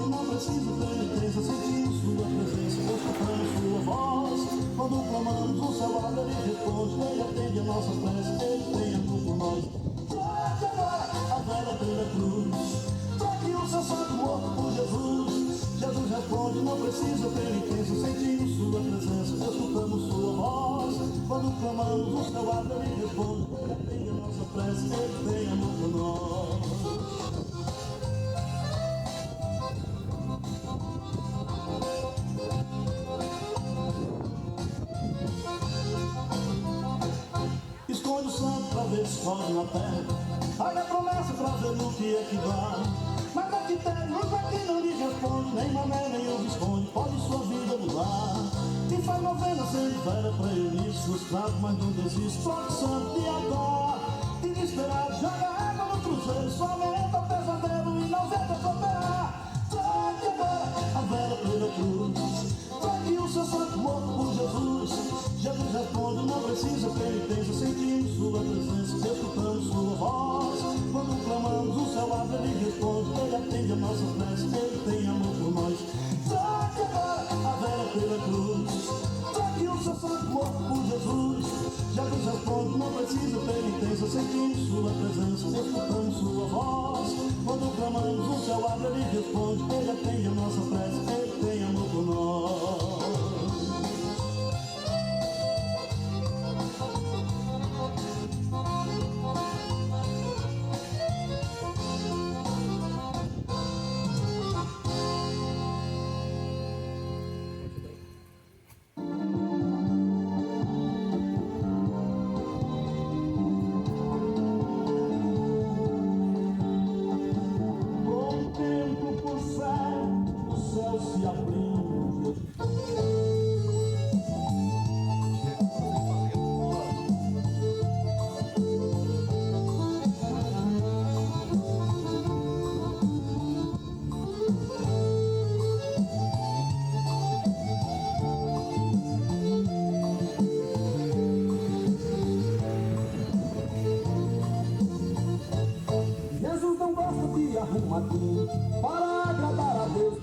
respondo, não preciso penitência. Sentimos sua presença, escutamos sua voz. Quando clamamos, o céu abre e responde. Ele atende a nossa prece, ele tem amor por nós. Traga agora a velha pela cruz, trague o seu santo morto por Jesus. Jesus responde, não precisa penitência. Sentimos sua presença, escutamos sua voz. Quando clamamos, o céu abre e responde. Ele atende a nossa prece, ele tem amor por nós. Esconde o santo pra ver se pode na terra. Olha a promessa pra ver no que é que dá. Mas aqui tem luz, aqui não lhe responde. Nem Mané, nem o Visconde, pode sua vida mudar. E faz novena sem vera pra Eunice. Os cravos, mas não desiste, troca o santo de altar. Desesperado, joga água no cruzeiro. Só aumenta o pesadelo e não vê pra cooperar. Trague agora a vela pela cruz, trague o seu santo morto por Jesus. Jesus responde, não precisa penitência. Sentimos sua presença, escutamos sua voz. Quando clamamos, o céu abre e responde. Ele atende a nossa prece, ele tem amor por nós. Trague agora a vela pela cruz, trague o seu santo morto por Jesus. Jesus responde, não precisa penitência. Sentimos sua presença, escutamos sua voz. Quando clamamos, o céu abre e responde. Ele atende a nossa prece, ele tem amor por nós. Se abrindo, Jesus não gosta de arrumadinho para agradar a Deus.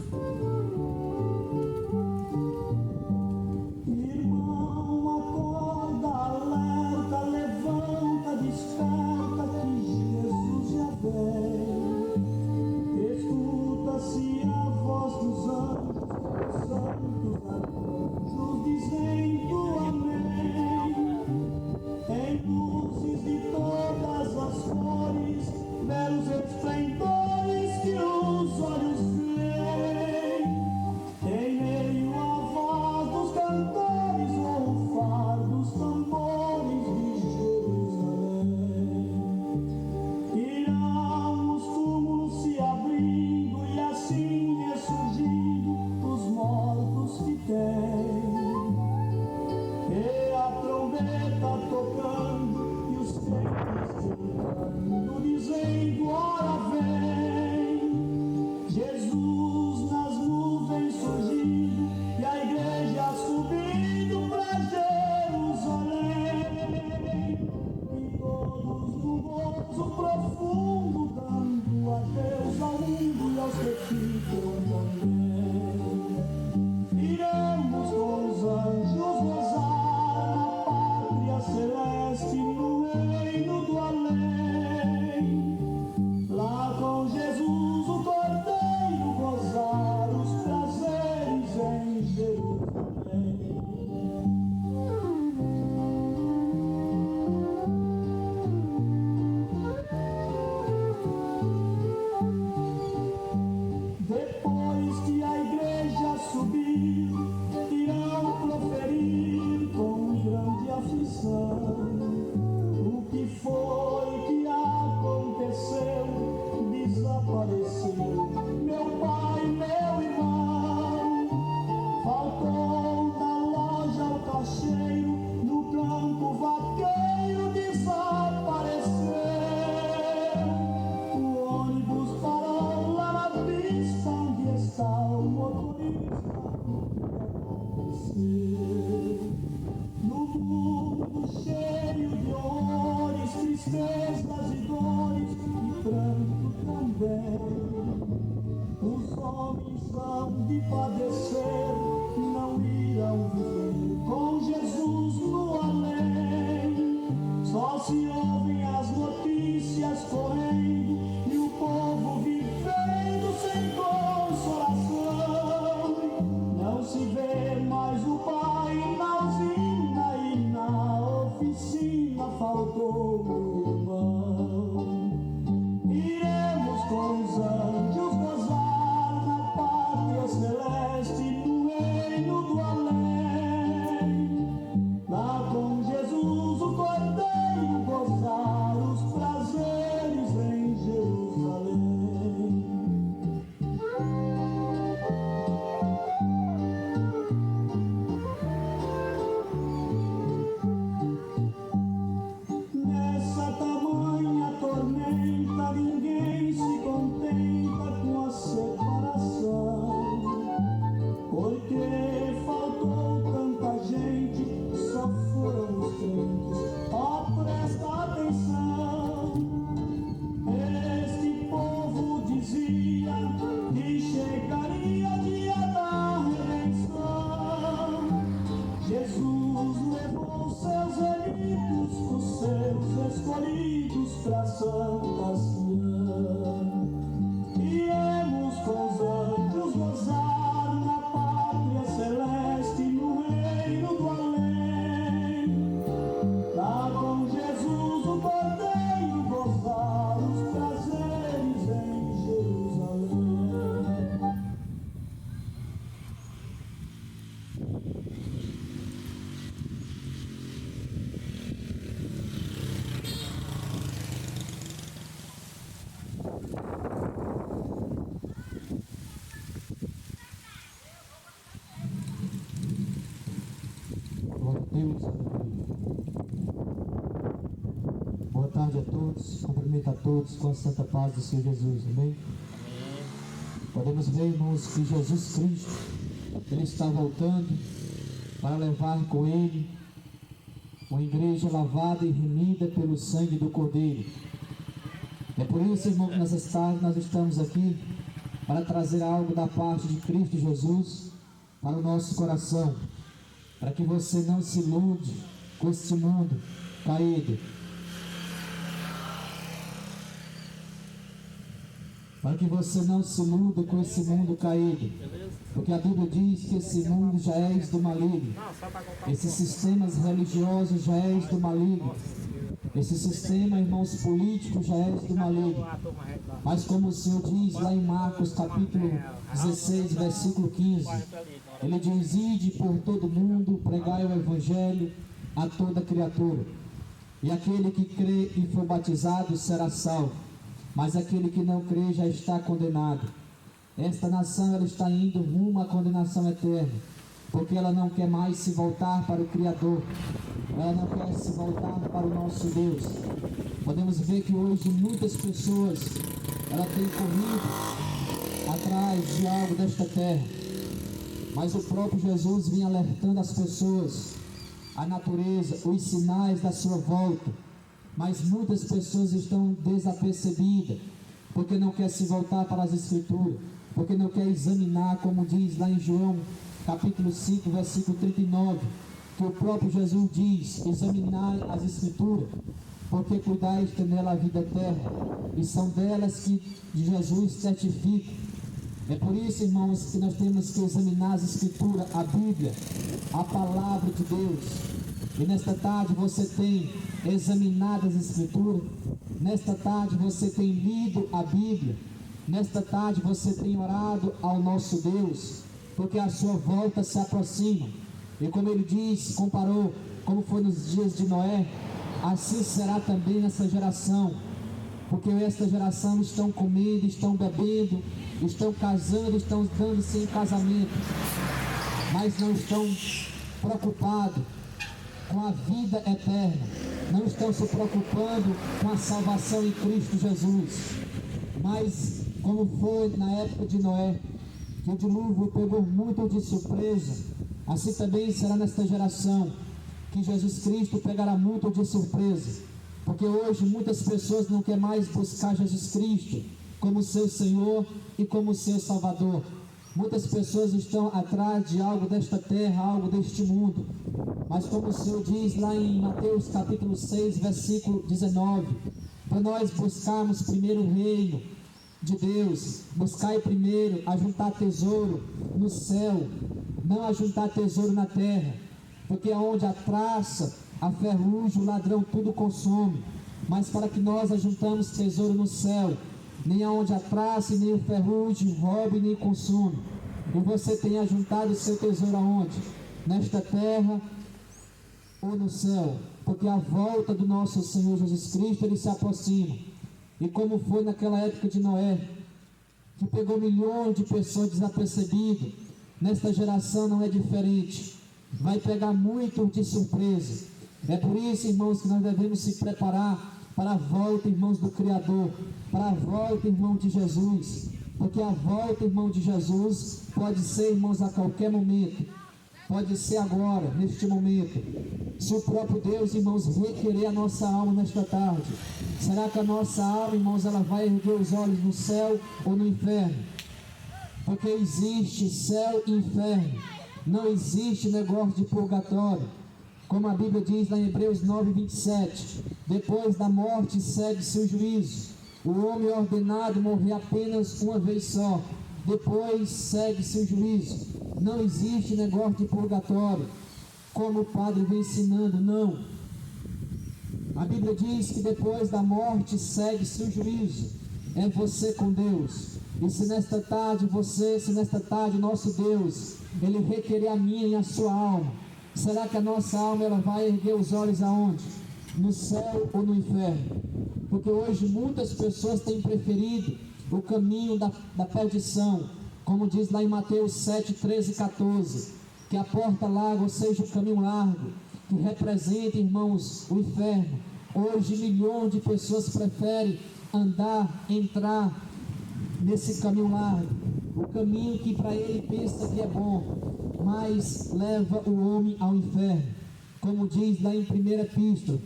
Desperta que Jesus já vem. Escuta-se a voz dos anjos, santos anjos dizendo amém. Em luzes de todas as cores, belos esplendores que os olhos veem. Em meio à voz dos cantores, o far dos tambores de e a trombeta tocando e os crentes cantando, dizendo ora vem. Jesus nas nuvens surgindo e a igreja subindo pra Jerusalém. E todos no gozo profundo dando adeus ao mundo e aos que ficam também. Iremos com os anjos gozar na pátria celeste, no reino do além. Lá com Jesus o Cordeiro gozar os prazeres em Jerusalém. Depois que a igreja subir, irão proferir com grande aflição o que foi que aconteceu. Desapareceu meu pai, meu irmão. Faltou na loja o caixeiro, no campo vaqueiro desapareceu. O ônibus parou lá na pista onde está o motorista. No mundo cheio de horrores, tristezas e dores e pranto também, Os homens vão de padecer, não irão viver com Jesus no além. Só se ouvem as notícias correndo e o povo vivendo sem consolação. Não se vê mais o pai na usina e na oficina faltou o irmão. Iremos com os anjos gozar na pátria celeste, no reino do além. Lá com Jesus o Cordeiro gozar os prazeres em Jerusalém. Nessa tamanha tormenta ninguém se contenta com a separação, porque faltou tanta gente, só foram os crentes. Ó, presta atenção, este povo dizia que chegaria o dia da redenção. Jesus levou seus eleitos, os seus escolhidos pra Santa Sião. Iremos com os anjos gozar na pátria celeste, no reino do além. Lá com Jesus o Cordeiro gozar os prazeres em Jerusalém. Glória a Deus, aleluia. Boa tarde a todos, cumprimento a todos com a santa paz do Senhor Jesus, amém? Podemos ver, irmãos, que Jesus Cristo, Ele está voltando para levar com Ele uma igreja lavada e remida pelo sangue do Cordeiro. É por isso, irmão, que nessas tardes nós estamos aqui para trazer algo da parte de Cristo Jesus para o nosso coração, para que você não se ilude com este mundo caído, para que você não se iluda com esse mundo caído, porque a Bíblia diz que esse mundo já é do maligno, esses sistemas religiosos já é do maligno, esse sistema, irmãos, políticos já é do maligno. Mas como o Senhor diz lá em Marcos capítulo 16, versículo 15, Ele diz: ide por todo mundo, pregai o Evangelho a toda criatura, e aquele que crê e for batizado será salvo, mas aquele que não crê já está condenado. Esta nação, ela está indo rumo à condenação eterna, porque ela não quer mais se voltar para o Criador, ela não quer se voltar para o nosso Deus. Podemos ver que hoje muitas pessoas, ela têm corrido atrás de algo desta terra, mas o próprio Jesus vinha alertando as pessoas, a natureza, os sinais da sua volta. Mas muitas pessoas estão desapercebidas, porque não quer se voltar para as Escrituras, porque não quer examinar, como diz lá em João capítulo 5, versículo 39, que o próprio Jesus diz: examinai as Escrituras, porque cuidais ter nela a vida eterna, e são delas que Jesus certifica. É por isso, irmãos, que nós temos que examinar as Escrituras, a Bíblia, a Palavra de Deus. E nesta tarde você tem examinado as Escrituras, nesta tarde você tem lido a Bíblia, nesta tarde você tem orado ao nosso Deus, porque a sua volta se aproxima. E como ele diz, comparou, como foi nos dias de Noé, assim será também nessa geração, porque esta geração estão comendo, estão bebendo, estão casando, estão dando-se em casamento, mas não estão preocupados com a vida eterna, não estão se preocupando com a salvação em Cristo Jesus. Mas como foi na época de Noé, que o dilúvio pegou muito de surpresa, assim também será nesta geração, que Jesus Cristo pegará muito de surpresa, porque hoje muitas pessoas não querem mais buscar Jesus Cristo, como seu Senhor e como seu Salvador. Muitas pessoas estão atrás de algo desta terra, algo deste mundo. Mas como o Senhor diz lá em Mateus capítulo 6, versículo 19, para nós buscarmos primeiro o reino de Deus, buscai primeiro ajuntar tesouro no céu, não ajuntar tesouro na terra, porque onde a traça, a ferrugem, o ladrão tudo consome. Mas para que nós ajuntamos tesouro no céu, nem aonde a traça, nem o ferrugem roube, nem consome. E você tem ajuntado o seu tesouro aonde? Nesta terra ou no céu? Porque a volta do nosso Senhor Jesus Cristo, ele se aproxima. E como foi naquela época de Noé, que pegou milhões de pessoas desapercebidas, nesta geração não é diferente. Vai pegar muito de surpresa. É por isso, irmãos, que nós devemos se preparar para a volta, irmãos, do Criador, para a volta, irmão, de Jesus, porque a volta, irmão, de Jesus pode ser, irmãos, a qualquer momento, pode ser agora, neste momento. Se o próprio Deus, irmãos, requerer a nossa alma nesta tarde, será que a nossa alma, irmãos, ela vai erguer os olhos no céu ou no inferno? Porque existe céu e inferno, não existe negócio de purgatório. Como a Bíblia diz lá em Hebreus 9, 27, depois da morte segue-se o juízo. O homem é ordenado morrer apenas uma vez só, depois segue-se o juízo. Não existe negócio de purgatório, como o padre vem ensinando, não. A Bíblia diz que depois da morte segue-se o juízo. É você com Deus. E se nesta tarde nosso Deus, ele requerer a minha e a sua alma, será que a nossa alma ela vai erguer os olhos aonde? No céu ou no inferno? Porque hoje muitas pessoas têm preferido o caminho da perdição, como diz lá em Mateus 7, 13 e 14, que a porta larga, ou seja, o caminho largo, que representa, irmãos, o inferno. Hoje milhões de pessoas preferem entrar nesse caminho largo, o caminho que para ele pensa que é bom, mas leva o homem ao inferno, como diz lá em 1 Epístola.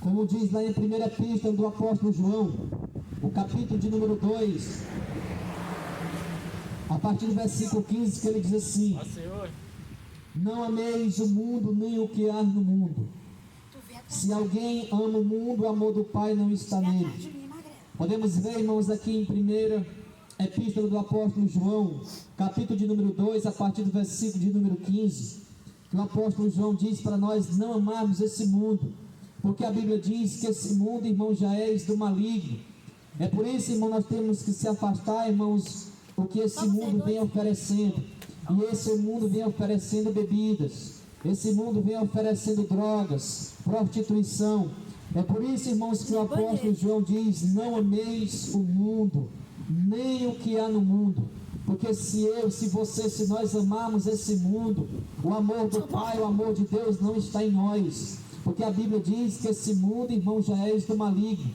Como diz lá em 1 Epístola do apóstolo João, o capítulo de número 2, a partir do versículo 15, que ele diz assim: não ameis o mundo, nem o que há no mundo. Se alguém ama o mundo, o amor do Pai não está nele. Podemos ver, irmãos, aqui em 1 Epístola do apóstolo João, capítulo de número 2, a partir do versículo de número 15, que o apóstolo João diz para nós não amarmos esse mundo, porque a Bíblia diz que esse mundo, irmão, já é do maligno. É por isso, irmão, nós temos que se afastar, irmãos, o que esse mundo vem oferecendo. E esse mundo vem oferecendo bebidas, esse mundo vem oferecendo drogas, prostituição. É por isso, irmãos, que o apóstolo João diz: não ameis o mundo, nem o que há no mundo. Porque se nós amarmos esse mundo, o amor do Pai, o amor de Deus não está em nós. Porque a Bíblia diz que esse mundo, irmão, já é do maligno.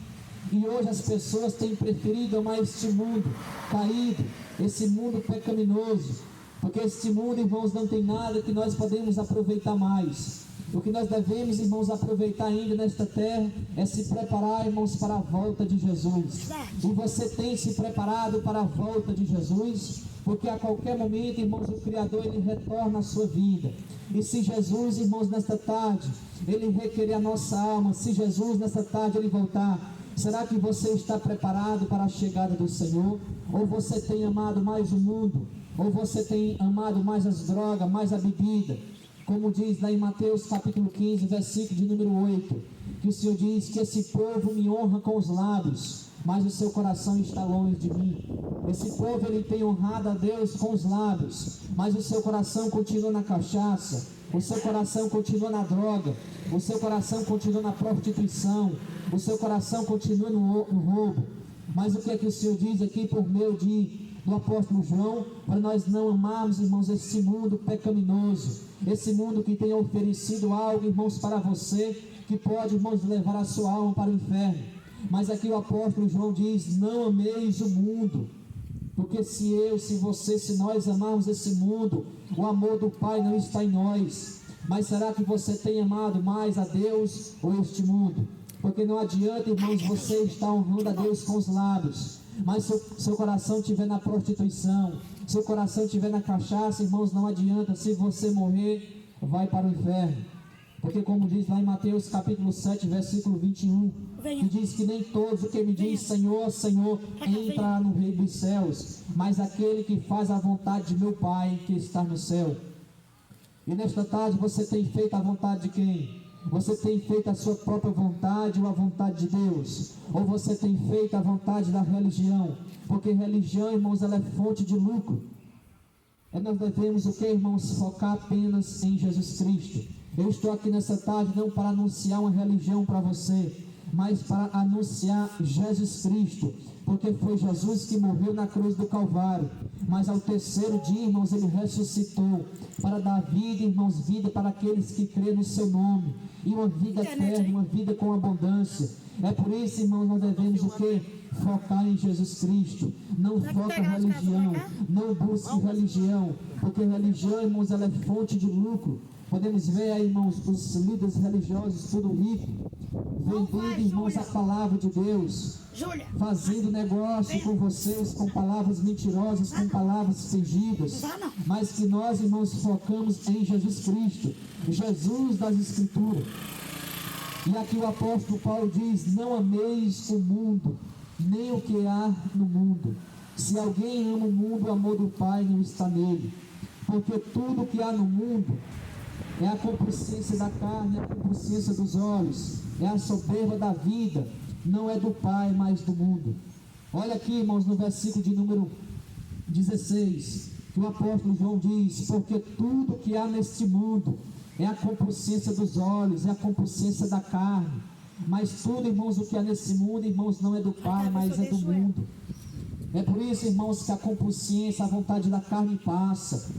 E hoje as pessoas têm preferido amar este mundo caído, esse mundo pecaminoso. Porque este mundo, irmãos, não tem nada que nós podemos aproveitar mais. O que nós devemos, irmãos, aproveitar ainda nesta terra é se preparar, irmãos, para a volta de Jesus. E você tem se preparado para a volta de Jesus? Porque a qualquer momento, irmãos, o Criador, ele retorna à sua vida. E se Jesus, irmãos, nesta tarde, ele requerer a nossa alma, se Jesus nesta tarde ele voltar, será que você está preparado para a chegada do Senhor? Ou você tem amado mais o mundo? Ou você tem amado mais as drogas, mais a bebida? Como diz lá em Mateus capítulo 15, versículo de número 8, que o Senhor diz que esse povo me honra com os lábios, mas o seu coração está longe de mim. Esse povo ele tem honrado a Deus com os lábios, mas o seu coração continua na cachaça, o seu coração continua na droga, o seu coração continua na prostituição, o seu coração continua no roubo. Mas o que é que o Senhor diz aqui por meio do apóstolo João? Para nós não amarmos, irmãos, esse mundo pecaminoso, esse mundo que tem oferecido algo, irmãos, para você, que pode, irmãos, levar a sua alma para o inferno. Mas aqui o apóstolo João diz: não ameis o mundo, Porque se eu, se você, se nós amarmos esse mundo, o amor do Pai não está em nós. Mas será que você tem amado mais a Deus ou este mundo? Porque não adianta, irmãos, você estar honrando a Deus com os lábios, mas seu coração estiver na prostituição, seu coração estiver na cachaça, irmãos, não adianta. Se você morrer, vai para o inferno. Porque como diz lá em Mateus capítulo 7, versículo 21, que diz que nem todos o que me diz Senhor, Senhor, entra no reino dos céus, mas aquele que faz a vontade de meu Pai que está no céu. E nesta tarde você tem feito a vontade de quem? Você tem feito a sua própria vontade ou a vontade de Deus? Ou você tem feito a vontade da religião? Porque religião, irmãos, ela é fonte de lucro. Nós devemos o que, irmãos? Focar apenas em Jesus Cristo. Eu estou aqui nessa tarde não para anunciar uma religião para você, mas para anunciar Jesus Cristo, porque foi Jesus que morreu na cruz do Calvário, mas ao terceiro dia, irmãos, ele ressuscitou para dar vida, irmãos, vida para aqueles que crêem no seu nome, e uma vida eterna, uma vida com abundância. É por isso, irmãos, nós devemos o que? Focar em Jesus Cristo. Não foca religião, não busque religião, porque religião, irmãos, ela é fonte de lucro. Podemos ver aí, irmãos, os líderes religiosos, tudo rico, vendendo, irmãos, a palavra de Deus, fazendo negócio com vocês, com palavras mentirosas, com palavras fingidas, mas que nós, irmãos, focamos em Jesus Cristo, Jesus das Escrituras. E aqui o apóstolo Paulo diz: não ameis o mundo, nem o que há no mundo. Se alguém ama o mundo, o amor do Pai não está nele. Porque tudo que há no mundo é a concupiscência da carne, é a concupiscência dos olhos, é a soberba da vida, não é do Pai, mas do mundo. Olha aqui, irmãos, no versículo de número 16, que o apóstolo João diz: porque tudo que há neste mundo é a concupiscência dos olhos, é a concupiscência da carne. Mas tudo, irmãos, o que há nesse mundo, irmãos, não é do Pai, mas é do mundo. É por isso, irmãos, que a concupiscência, a vontade da carne passa,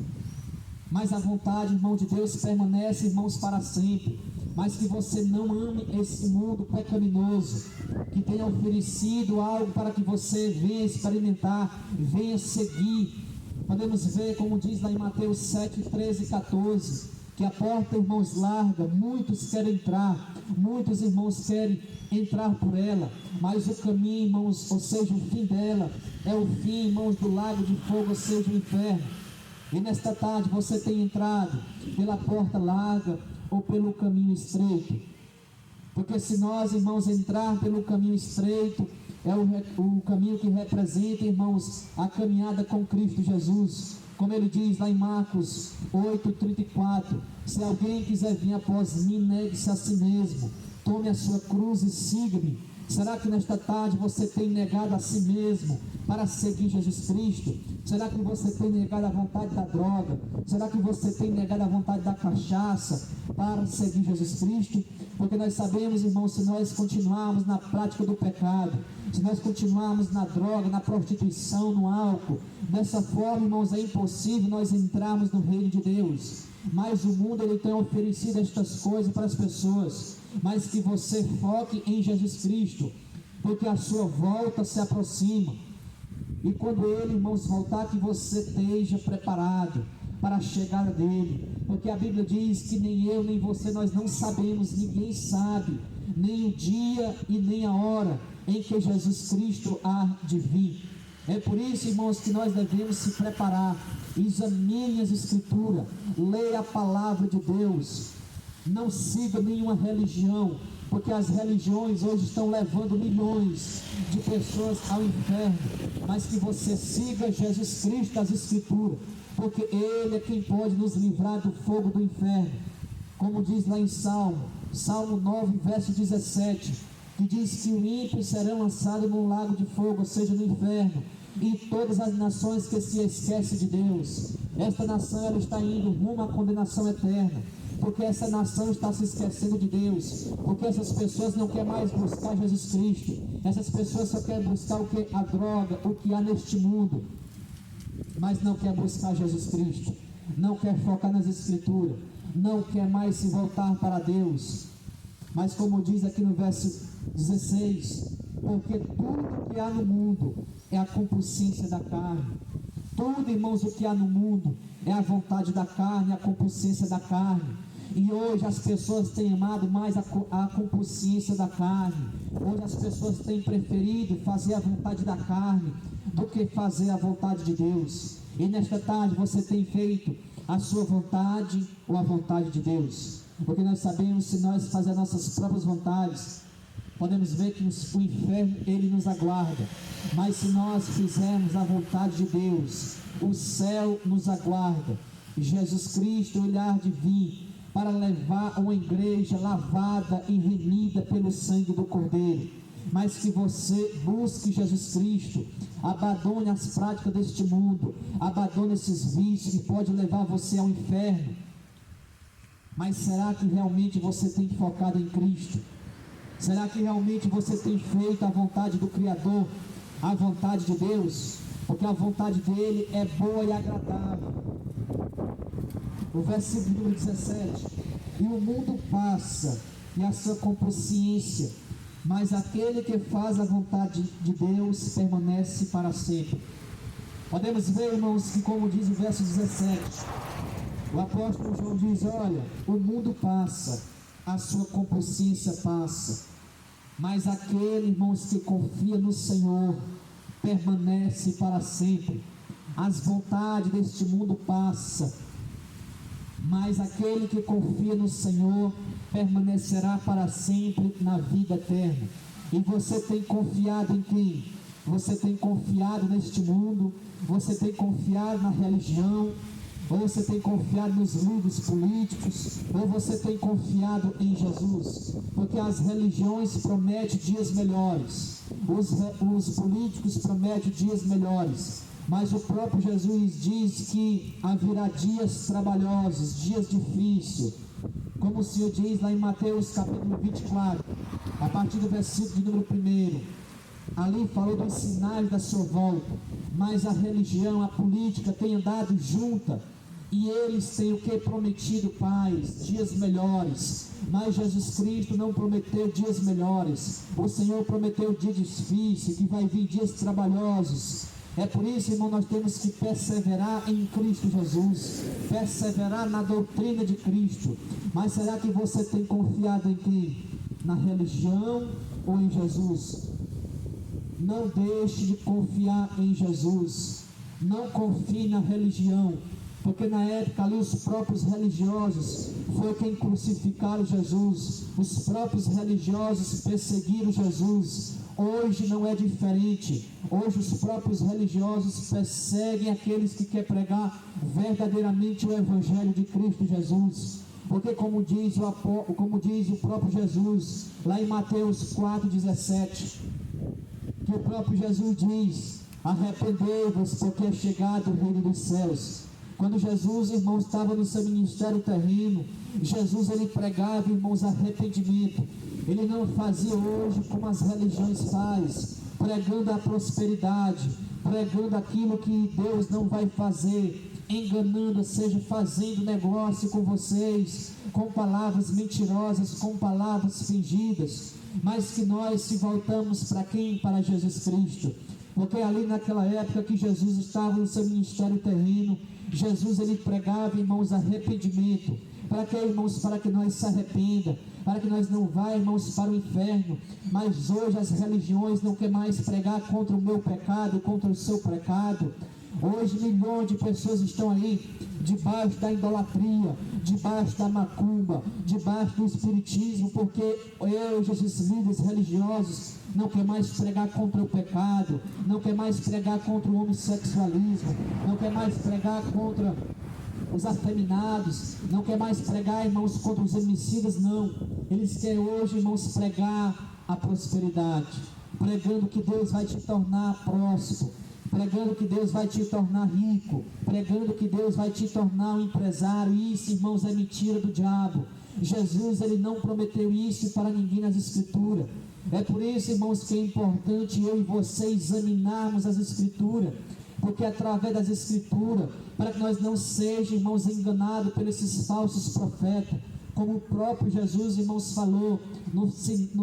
mas a vontade, irmão, de Deus permanece, irmãos, para sempre. Mas que você não ame esse mundo pecaminoso, que tenha oferecido algo para que você venha experimentar, venha seguir. Podemos ver, como diz lá em Mateus 7, 13 e 14, que a porta, irmãos, larga, muitos querem entrar, muitos, irmãos, querem entrar por ela, mas o caminho, irmãos, ou seja, o fim dela, é o fim, irmãos, do lago de fogo, ou seja, o inferno. E nesta tarde você tem entrado pela porta larga ou pelo caminho estreito? Porque se nós, irmãos, entrar pelo caminho estreito, é o caminho que representa, irmãos, a caminhada com Cristo Jesus. Como ele diz lá em Marcos 8:34, se alguém quiser vir após mim, negue-se a si mesmo, tome a sua cruz e siga-me. Será que nesta tarde você tem negado a si mesmo para seguir Jesus Cristo? Será que você tem negado a vontade da droga? Será que você tem negado a vontade da cachaça para seguir Jesus Cristo? Porque nós sabemos, irmãos, se nós continuarmos na prática do pecado, se nós continuarmos na droga, na prostituição, no álcool, dessa forma, irmãos, é impossível nós entrarmos no reino de Deus. Mas o mundo, ele tem oferecido estas coisas para as pessoas, mas que você foque em Jesus Cristo, porque a sua volta se aproxima. E quando ele, irmãos, voltar, que você esteja preparado para a chegada dele, porque a Bíblia diz que nem eu, nem você, nós não sabemos, ninguém sabe, nem o dia e nem a hora em que Jesus Cristo há de vir. É por isso, irmãos, que nós devemos se preparar. Examine as Escrituras, leia a palavra de Deus, não siga nenhuma religião, porque as religiões hoje estão levando milhões de pessoas ao inferno, mas que você siga Jesus Cristo das Escrituras, porque Ele é quem pode nos livrar do fogo do inferno, como diz lá em Salmo 9, verso 17, que diz que o ímpio será lançado num lago de fogo, ou seja, no inferno, e todas as nações que se esquecem de Deus. Esta nação, ela está indo rumo à condenação eterna, porque essa nação está se esquecendo de Deus, porque essas pessoas não querem mais buscar Jesus Cristo, essas pessoas só querem buscar o que? A droga, o que há neste mundo, mas não quer buscar Jesus Cristo, não quer focar nas Escrituras, não quer mais se voltar para Deus. Mas como diz aqui no verso 16, porque tudo que há no mundo é a concupiscência da carne. Tudo, irmãos, o que há no mundo é a vontade da carne, a concupiscência da carne. E hoje as pessoas têm amado mais a concupiscência da carne. Hoje as pessoas têm preferido fazer a vontade da carne do que fazer a vontade de Deus. E nesta tarde você tem feito a sua vontade ou a vontade de Deus? Porque nós sabemos, se nós fazermos nossas próprias vontades, podemos ver que o inferno ele nos aguarda. Mas se nós fizermos a vontade de Deus, o céu nos aguarda. Jesus Cristo ele há de vir para levar uma igreja lavada e remida pelo sangue do Cordeiro. Mas que você busque Jesus Cristo, abandone as práticas deste mundo, abandone esses vícios que podem levar você ao inferno. Mas será que realmente você tem focado em Cristo? Será que realmente você tem feito a vontade do Criador, a vontade de Deus? Porque a vontade dele é boa e agradável. O versículo número 17: e o mundo passa e a sua concupiscência, mas aquele que faz a vontade de Deus permanece para sempre. Podemos ver, irmãos, que como diz o verso 17, o apóstolo João diz: olha, o mundo passa, a sua concupiscência passa, mas aquele, irmãos, que confia no Senhor permanece para sempre. As vontades deste mundo passam, mas aquele que confia no Senhor permanecerá para sempre na vida eterna. E você tem confiado em quem? Você tem confiado neste mundo? Você tem confiado na religião? Ou você tem confiado nos líderes políticos? Ou você tem confiado em Jesus? Porque as religiões prometem dias melhores, os políticos prometem dias melhores, mas o próprio Jesus diz que haverá dias trabalhosos, dias difíceis, como o Senhor diz lá em Mateus capítulo 24, a partir do versículo de número 1. Ali falou dos sinais da sua volta, mas a religião, a política tem andado junta, e eles têm o que? Prometido paz, dias melhores. Mas Jesus Cristo não prometeu dias melhores. O Senhor prometeu dias difíceis, que vai vir dias trabalhosos. É por isso, irmão, nós temos que perseverar em Cristo Jesus, perseverar na doutrina de Cristo. Mas será que você tem confiado em quem? Na religião ou em Jesus? Não deixe de confiar em Jesus. Não confie na religião, porque na época ali os próprios religiosos foi quem crucificaram Jesus. Os próprios religiosos perseguiram Jesus. Hoje não é diferente. Hoje os próprios religiosos perseguem aqueles que querem pregar verdadeiramente o Evangelho de Cristo Jesus. Porque como diz o próprio Jesus, lá em Mateus 4,17, que o próprio Jesus diz: arrependei-vos, porque é chegado o reino dos céus. Quando Jesus, irmãos, estava no seu ministério terreno, Jesus ele pregava, irmãos, arrependimento. Ele não fazia hoje como as religiões fazem, pregando a prosperidade, pregando aquilo que Deus não vai fazer, enganando, seja fazendo negócio com vocês, com palavras mentirosas, com palavras fingidas. Mas que nós se voltamos para quem? Para Jesus Cristo. Porque ali naquela época que Jesus estava no seu ministério terreno, Jesus ele pregava, irmãos, arrependimento. Para que, irmãos? Para que nós se arrependa, para que nós não vá, irmãos, para o inferno. Mas hoje as religiões não querem mais pregar contra o meu pecado, contra o seu pecado. Hoje milhões de pessoas estão aí debaixo da idolatria, debaixo da macumba, debaixo do espiritismo, porque hoje esses líderes religiosos não quer mais pregar contra o pecado, não quer mais pregar contra o homossexualismo, não quer mais pregar contra os afeminados, não quer mais pregar, irmãos, contra os homicidas, não. Eles querem hoje, irmãos, pregar a prosperidade, pregando que Deus vai te tornar próspero, pregando que Deus vai te tornar rico, pregando que Deus vai te tornar um empresário. Isso, irmãos, é mentira do diabo. Jesus ele não prometeu isso para ninguém nas Escrituras. É por isso, irmãos, que é importante eu e você examinarmos as Escrituras, porque através das Escrituras, para que nós não sejamos, irmãos, enganados por esses falsos profetas, como o próprio Jesus, irmãos, falou no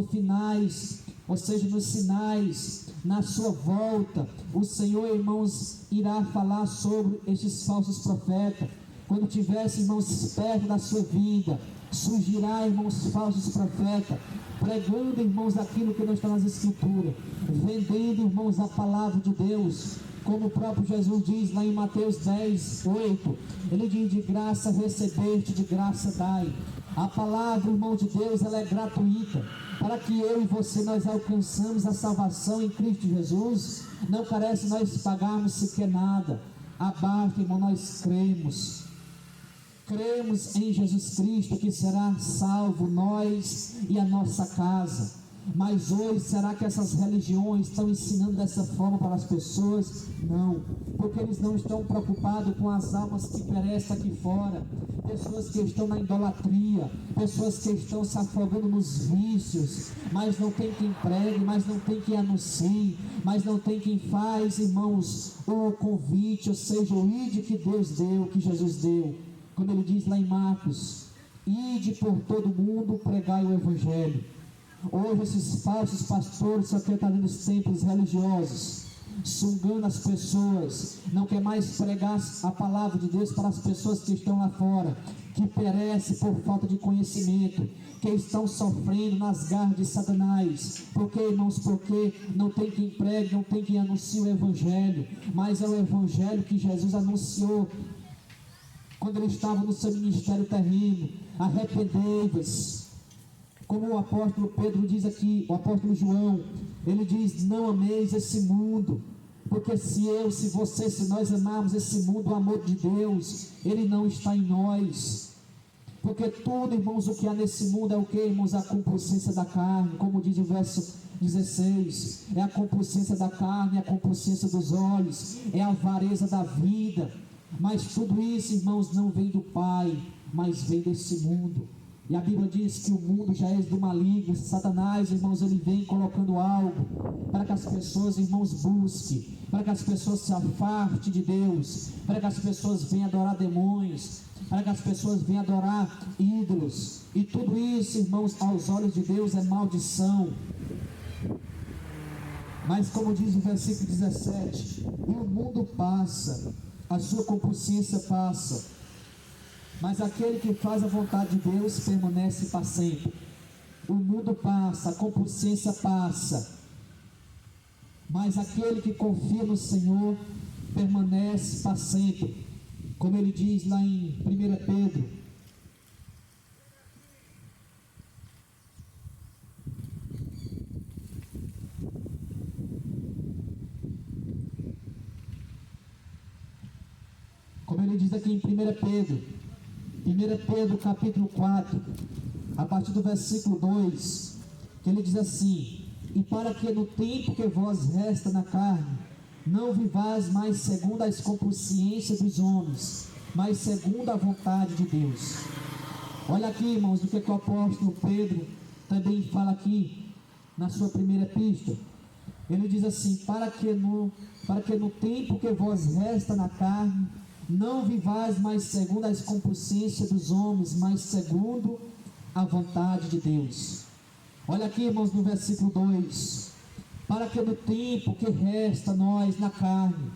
finais ou seja, nos sinais, na sua volta, o Senhor, irmãos, irá falar sobre estes falsos profetas. Quando tivesse, irmãos, perto da sua vida, surgirá, irmãos, falsos profetas, pregando, irmãos, aquilo que não está nas Escrituras, vendendo, irmãos, a palavra de Deus, como o próprio Jesus diz lá em Mateus 10, 8, ele diz: de graça recebeste, de graça dai. A palavra, irmão de Deus, ela é gratuita, para que eu e você, nós alcançamos a salvação em Cristo Jesus, não carece nós pagarmos sequer nada. Abaixo, irmão, nós cremos em Jesus Cristo, que será salvo nós e a nossa casa. Mas hoje, será que essas religiões estão ensinando dessa forma para as pessoas? Não, porque eles não estão preocupados com as almas que perecem aqui fora, pessoas que estão na idolatria, pessoas que estão se afogando nos vícios, mas não tem quem pregue, mas não tem quem anuncie, mas não tem quem faz, irmãos, o convite, ou seja, o ide que Deus deu, que Jesus deu, quando ele diz lá em Marcos: ide por todo mundo, pregai o Evangelho. Hoje esses falsos pastores só querem estar nos templos religiosos, sugando as pessoas, não quer mais pregar a palavra de Deus para as pessoas que estão lá fora, que perecem por falta de conhecimento, que estão sofrendo nas garras de Satanás. Por quê, irmãos? Porque não tem quem pregue, não tem quem anuncie o Evangelho, mas é o Evangelho que Jesus anunciou quando ele estava no seu ministério terreno: arrependei-vos. Como o apóstolo Pedro diz aqui, o apóstolo João, ele diz: não ameis esse mundo, porque se nós amarmos esse mundo, o amor de Deus, ele não está em nós. Porque tudo, irmãos, o que há nesse mundo é o que, irmãos? A concupiscência da carne, como diz o verso 16, é a concupiscência da carne, é a concupiscência dos olhos, é a avareza da vida. Mas tudo isso, irmãos, não vem do Pai, mas vem desse mundo. E a Bíblia diz que o mundo já é do maligno. Satanás, irmãos, ele vem colocando algo para que as pessoas, irmãos, busquem, para que as pessoas se afastem de Deus, para que as pessoas venham adorar demônios, para que as pessoas venham adorar ídolos. E tudo isso, irmãos, aos olhos de Deus é maldição. Mas como diz o versículo 17: e o mundo passa, a sua concupiscência passa, mas aquele que faz a vontade de Deus permanece para sempre. O mundo passa, a concupiscência passa, mas aquele que confia no Senhor permanece para sempre. Como ele diz lá em 1 Pedro, como ele diz aqui em 1 Pedro capítulo 4, a partir do versículo 2, que ele diz assim: e para que no tempo que vós resta na carne, não vivais mais segundo as concupiscências dos homens, mas segundo a vontade de Deus. Olha aqui, irmãos, o que o apóstolo Pedro também fala aqui na sua primeira epístola. Ele diz assim: para que no tempo que vós resta na carne, não vivais mais segundo as concupiscências dos homens, mas segundo a vontade de Deus. Olha aqui, irmãos, no versículo 2: para que no tempo que resta nós na carne,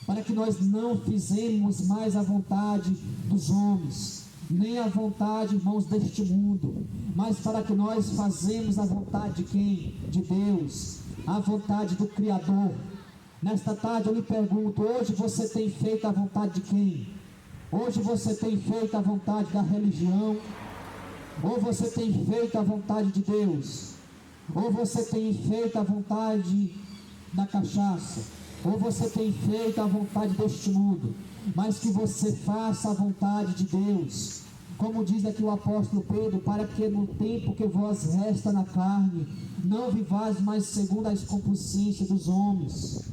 para que nós não fizemos mais a vontade dos homens, nem a vontade, irmãos, deste mundo, mas para que nós fazemos a vontade de quem? De Deus, a vontade do Criador. Nesta tarde eu lhe pergunto: hoje você tem feito a vontade de quem? Hoje você tem feito a vontade da religião? Ou você tem feito a vontade de Deus? Ou você tem feito a vontade da cachaça? Ou você tem feito a vontade deste mundo? Mas que você faça a vontade de Deus. Como diz aqui o apóstolo Pedro: para que no tempo que vós resta na carne, não vivais mais segundo as concupiscências dos homens,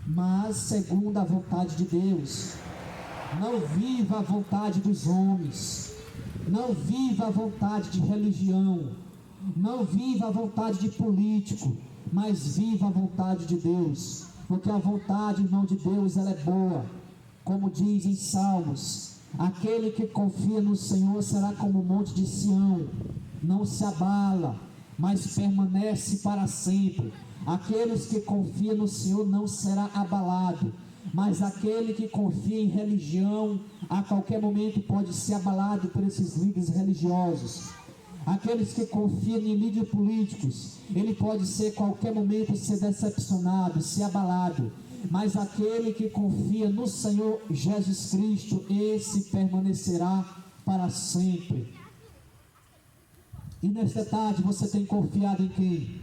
mas segundo a vontade de Deus. Não viva a vontade dos homens, não viva a vontade de religião, não viva a vontade de político, mas viva a vontade de Deus, porque a vontade, irmão, de Deus, ela é boa. Como diz em Salmos: aquele que confia no Senhor será como o monte de Sião, não se abala, mas permanece para sempre. Aqueles que confiam no Senhor não será abalado, mas aquele que confia em religião, a qualquer momento pode ser abalado por esses líderes religiosos. Aqueles que confiam em líderes políticos, ele pode ser, a qualquer momento, ser decepcionado, ser abalado. Mas aquele que confia no Senhor Jesus Cristo, esse permanecerá para sempre. E nesta tarde você tem confiado em quem?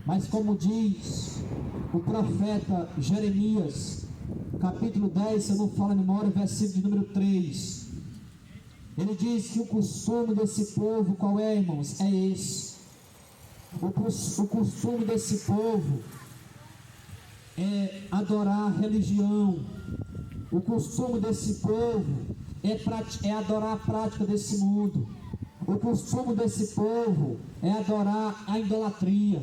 Mas como diz o profeta Jeremias, capítulo 10, se eu não falo a memória, versículo de número 3. Ele diz que o costume desse povo, qual é, irmãos? É esse. O costume desse povo é adorar a religião. O costume desse povo é adorar a prática desse mundo. O costume desse povo é adorar a idolatria.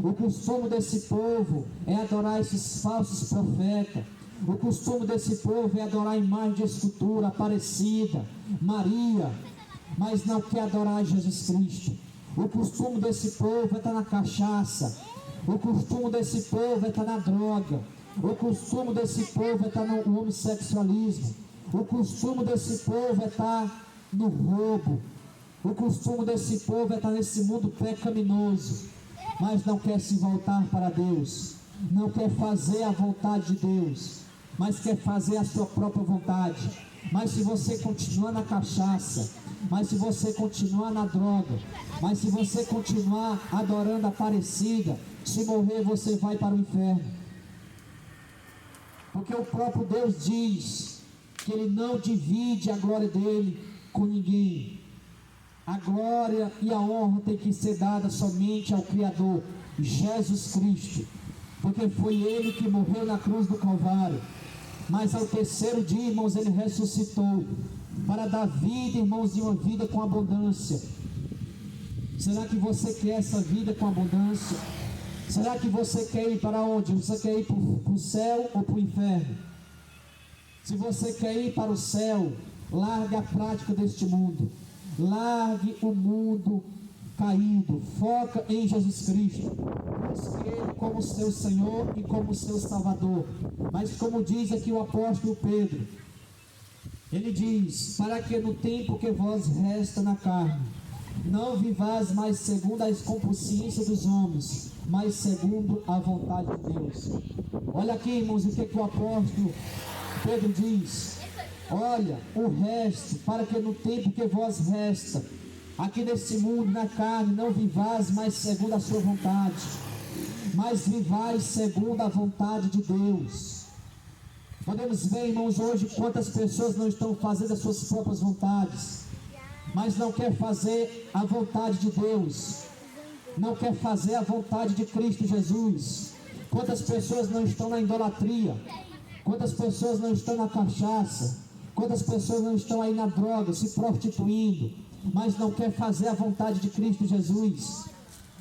O costume desse povo é adorar esses falsos profetas. O costume desse povo é adorar a imagem de escultura, Aparecida, Maria, mas não quer adorar Jesus Cristo. O costume desse povo é estar na cachaça. O costume desse povo é estar na droga. O costume desse povo é estar no homossexualismo. O costume desse povo é estar no roubo. O costume desse povo é estar nesse mundo pecaminoso, mas não quer se voltar para Deus, não quer fazer a vontade de Deus, mas quer fazer a sua própria vontade. Mas se você continuar na cachaça, mas se você continuar na droga, mas se você continuar adorando a Aparecida, se morrer você vai para o inferno. Porque o próprio Deus diz que Ele não divide a glória dele com ninguém. A glória e a honra tem que ser dada somente ao Criador, Jesus Cristo, porque foi Ele que morreu na cruz do Calvário, mas ao terceiro dia, irmãos, Ele ressuscitou, para dar vida, irmãos, e uma vida com abundância. Será que você quer essa vida com abundância? Será que você quer ir para onde? Você quer ir para o céu ou para o inferno? Se você quer ir para o céu, largue a prática deste mundo. Largue o mundo caído, foca em Jesus Cristo, busque Ele como seu Senhor e como seu Salvador. Mas como diz aqui o apóstolo Pedro, ele diz: para que no tempo que vos resta na carne, não vivais mais segundo a consciência dos homens, mas segundo a vontade de Deus. Olha aqui, irmãos, o que o apóstolo Pedro diz: olha, o resto, para que no tempo que vos resta, aqui nesse mundo, na carne, não vivais mais segundo a sua vontade, mas vivais segundo a vontade de Deus. Podemos ver, irmãos, hoje quantas pessoas não estão fazendo as suas próprias vontades, mas não quer fazer a vontade de Deus, não quer fazer a vontade de Cristo Jesus. Quantas pessoas não estão na idolatria, quantas pessoas não estão na cachaça, quantas pessoas não estão aí na droga, se prostituindo, mas não quer fazer a vontade de Cristo Jesus,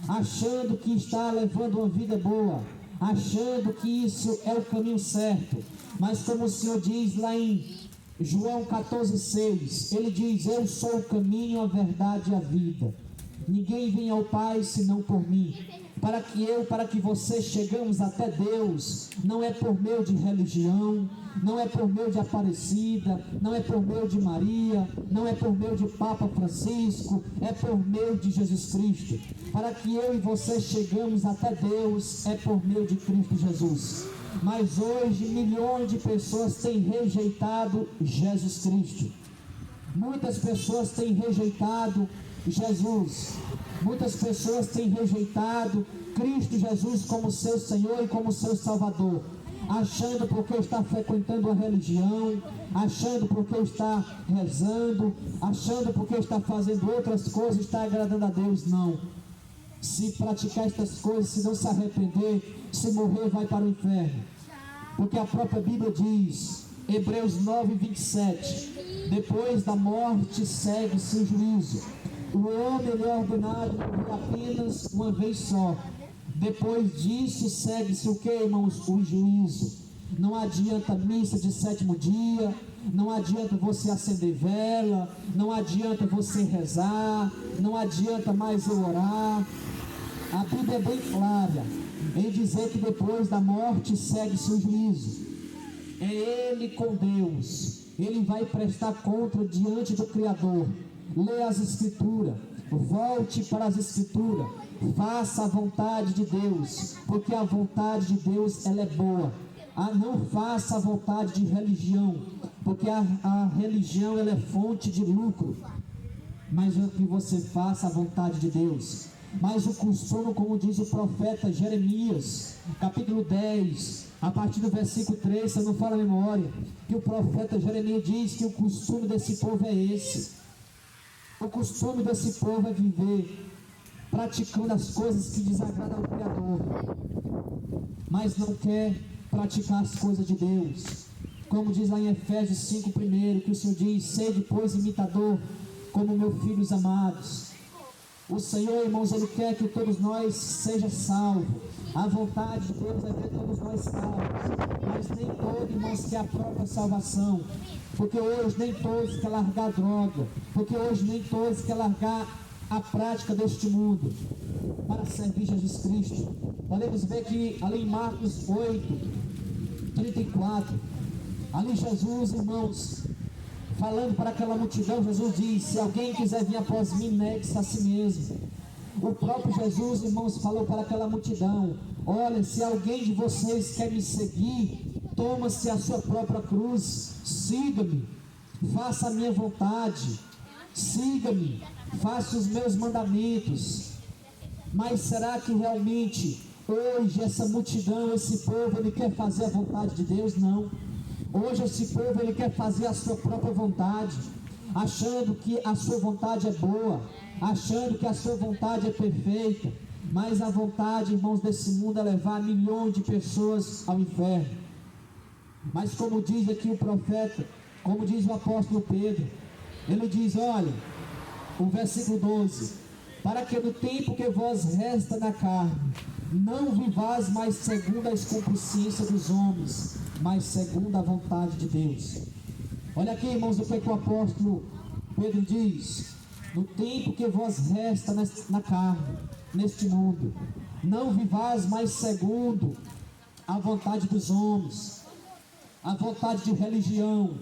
achando que está levando uma vida boa, achando que isso é o caminho certo. Mas como o Senhor diz lá em João 14,6, Ele diz: eu sou o caminho, a verdade e a vida. Ninguém vem ao Pai senão por mim. Para que você chegamos até Deus, não é por meio de religião, não é por meio de Aparecida, não é por meio de Maria, não é por meio de Papa Francisco, é por meio de Jesus Cristo. Para que eu e você chegamos até Deus, é por meio de Cristo Jesus. Mas hoje milhões de pessoas têm rejeitado Jesus Cristo. Muitas pessoas têm rejeitado Jesus. Muitas pessoas têm rejeitado Cristo Jesus como seu Senhor e como seu Salvador, achando porque está frequentando a religião, achando porque está rezando, achando porque está fazendo outras coisas, está agradando a Deus. Não. Se praticar estas coisas, se não se arrepender, se morrer, vai para o inferno. Porque a própria Bíblia diz, Hebreus 9:27, depois da morte segue-se o juízo. O homem é ordenado morrer apenas uma vez só. Depois disso segue-se o que, irmãos? O juízo. não adianta missa de 7º dia, não adianta você acender vela, não adianta você rezar, não adianta mais eu orar. A Bíblia é bem clara em dizer que depois da morte segue-se o juízo. É Ele com Deus, Ele vai prestar conta diante do Criador. Leia as Escrituras, volte para as Escrituras, faça a vontade de Deus, porque a vontade de Deus ela é boa. Não faça a vontade de religião, porque a religião ela é fonte de lucro, mas que você faça a vontade de Deus. Mas o costume, como diz o profeta Jeremias, capítulo 10, a partir do versículo 3, se eu não falo a memória, que o profeta Jeremias diz que o costume desse povo é esse. O costume desse povo é viver praticando as coisas que desagradam ao Criador, mas não quer praticar as coisas de Deus. Como diz lá em Efésios 5:1, que o Senhor diz: sede, pois, imitador, como meus filhos amados. O Senhor, irmãos, Ele quer que todos nós sejam salvos. A vontade de Deus é ver todos nós salvos, mas nem todos, irmãos, quer a própria salvação, porque hoje nem todos querem largar a droga, porque hoje nem todos querem largar a prática deste mundo para servir Jesus Cristo. Podemos ver que ali em Marcos 8:34, ali Jesus, irmãos, falando para aquela multidão, Jesus diz: se alguém quiser vir após mim, negue-se a si mesmo. O próprio Jesus, irmãos, falou para aquela multidão: olha, se alguém de vocês quer me seguir, toma-se a sua própria cruz, siga-me, faça a minha vontade, siga-me, faça os meus mandamentos. Mas será que realmente hoje essa multidão, esse povo, ele quer fazer a vontade de Deus? Não. Hoje esse povo, ele quer fazer a sua própria vontade, achando que a sua vontade é boa, achando que a sua vontade é perfeita. Mas a vontade, irmãos, desse mundo é levar milhões de pessoas ao inferno. Mas como diz aqui o profeta, como diz o apóstolo Pedro, ele diz, olha, o versículo 12: para que no tempo que vos resta na carne, não vivais mais segundo a concupiscência dos homens, mas segundo a vontade de Deus. Olha aqui, irmãos, o que o apóstolo Pedro diz: no tempo que vos resta na carne, neste mundo, não vivais mais segundo a vontade dos homens, a vontade de religião,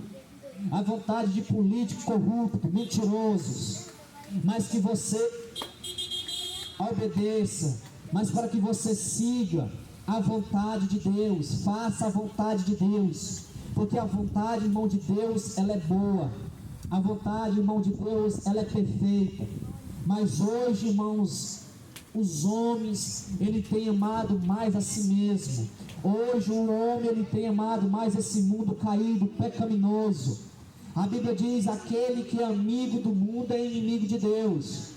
a vontade de políticos corruptos, mentirosos, mas que você obedeça, mas para que você siga a vontade de Deus, faça a vontade de Deus, porque a vontade, irmão, de Deus, ela é boa, a vontade, irmão, de Deus, ela é perfeita. Mas hoje, irmãos, os homens, ele tem amado mais a si mesmo. Hoje o homem, ele tem amado mais esse mundo caído, pecaminoso. A Bíblia diz: aquele que é amigo do mundo é inimigo de Deus.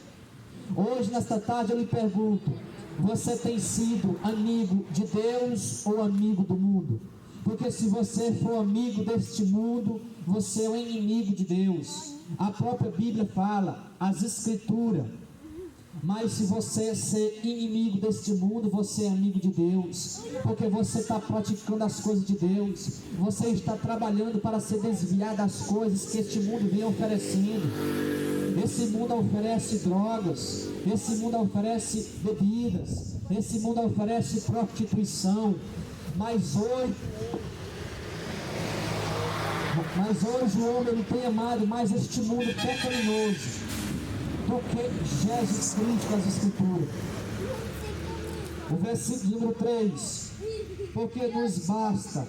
Hoje, nesta tarde, eu lhe pergunto: você tem sido amigo de Deus ou amigo do mundo? Porque se você for amigo deste mundo, você é um inimigo de Deus. A própria Bíblia fala, as Escrituras. Mas se você ser inimigo deste mundo, você é amigo de Deus, porque você está praticando as coisas de Deus, você está trabalhando para se desviar das coisas que este mundo vem oferecendo. Esse mundo oferece drogas, esse mundo oferece bebidas, esse mundo oferece prostituição, mas hoje o homem, ele tem amado mais este mundo pecaminoso do que Jesus Cristo das Escrituras. O versículo número 3: porque nos basta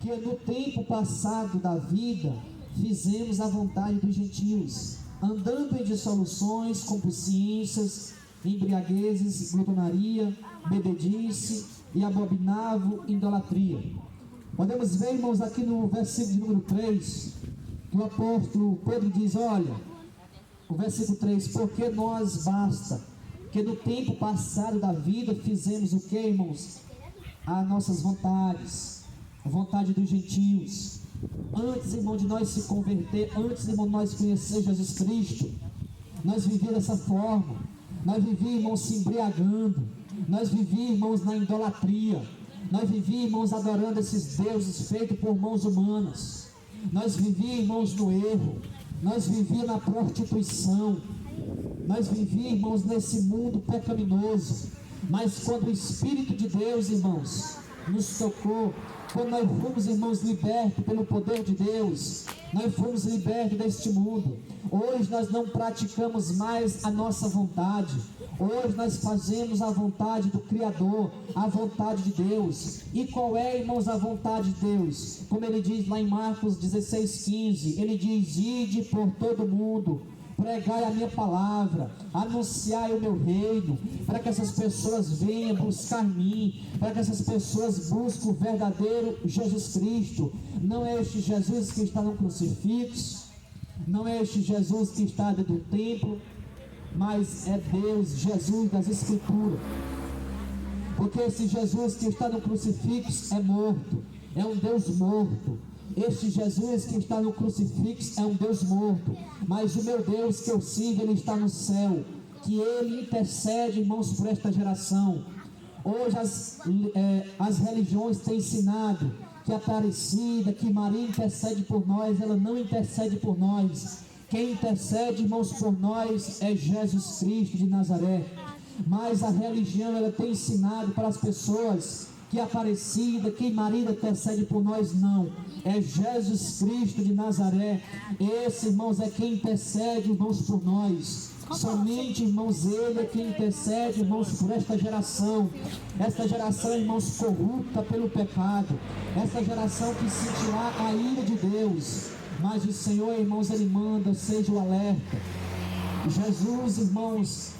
que no tempo passado da vida fizemos a vontade dos gentios, andando em dissoluções, concupiscências, embriaguezes, glutonaria, bebedice e abominável idolatria. Podemos ver, irmãos, aqui no versículo número 3, que o apóstolo Pedro diz, olha, o versículo 3, porque nós basta que no tempo passado da vida fizemos o que, irmãos? As nossas vontades, a vontade dos gentios. Antes, irmão, de nós se converter, antes, irmão, de nós conhecer Jesus Cristo, nós vivíamos dessa forma, nós vivíamos, irmãos, se embriagando, nós vivíamos, irmãos, na idolatria, Nós vivíamos, irmãos, adorando esses deuses feitos por mãos humanas. Nós vivíamos, irmãos, no erro. Nós vivíamos na prostituição. Nós vivíamos, irmãos, nesse mundo pecaminoso. Mas quando o Espírito de Deus, irmãos, nos tocou, quando nós fomos, irmãos, libertos pelo poder de Deus, nós fomos libertos deste mundo. Hoje nós não praticamos mais a nossa vontade. Hoje nós fazemos a vontade do Criador, a vontade de Deus. E qual é, irmãos, a vontade de Deus? Como ele diz lá em Marcos 16:15, ele diz: ide por todo mundo, pregai a minha palavra, anunciai o meu reino, para que essas pessoas venham buscar mim, para que essas pessoas busquem o verdadeiro Jesus Cristo. Não é este Jesus que está no crucifixo, não é este Jesus que está dentro do templo, mas é Deus, Jesus das Escrituras. Porque esse Jesus que está no crucifixo é morto, é um Deus morto. Este Jesus que está no crucifixo é um Deus morto, mas o meu Deus que eu sirvo, ele está no céu, que ele intercede, irmãos, por esta geração. Hoje as religiões têm ensinado que a Aparecida, que Maria intercede por nós. Ela não intercede por nós. Quem intercede, irmãos, por nós é Jesus Cristo de Nazaré. Mas a religião, ela tem ensinado para as pessoas que a Aparecida, que Maria intercede por nós. Não, é Jesus Cristo de Nazaré. Esse, irmãos, é quem intercede, irmãos, por nós. Somente, irmãos, ele é quem intercede, irmãos, por esta geração, irmãos, corrupta pelo pecado, esta geração que sentirá a ira de Deus. Mas o Senhor, irmãos, ele manda, seja o alerta. Jesus, irmãos,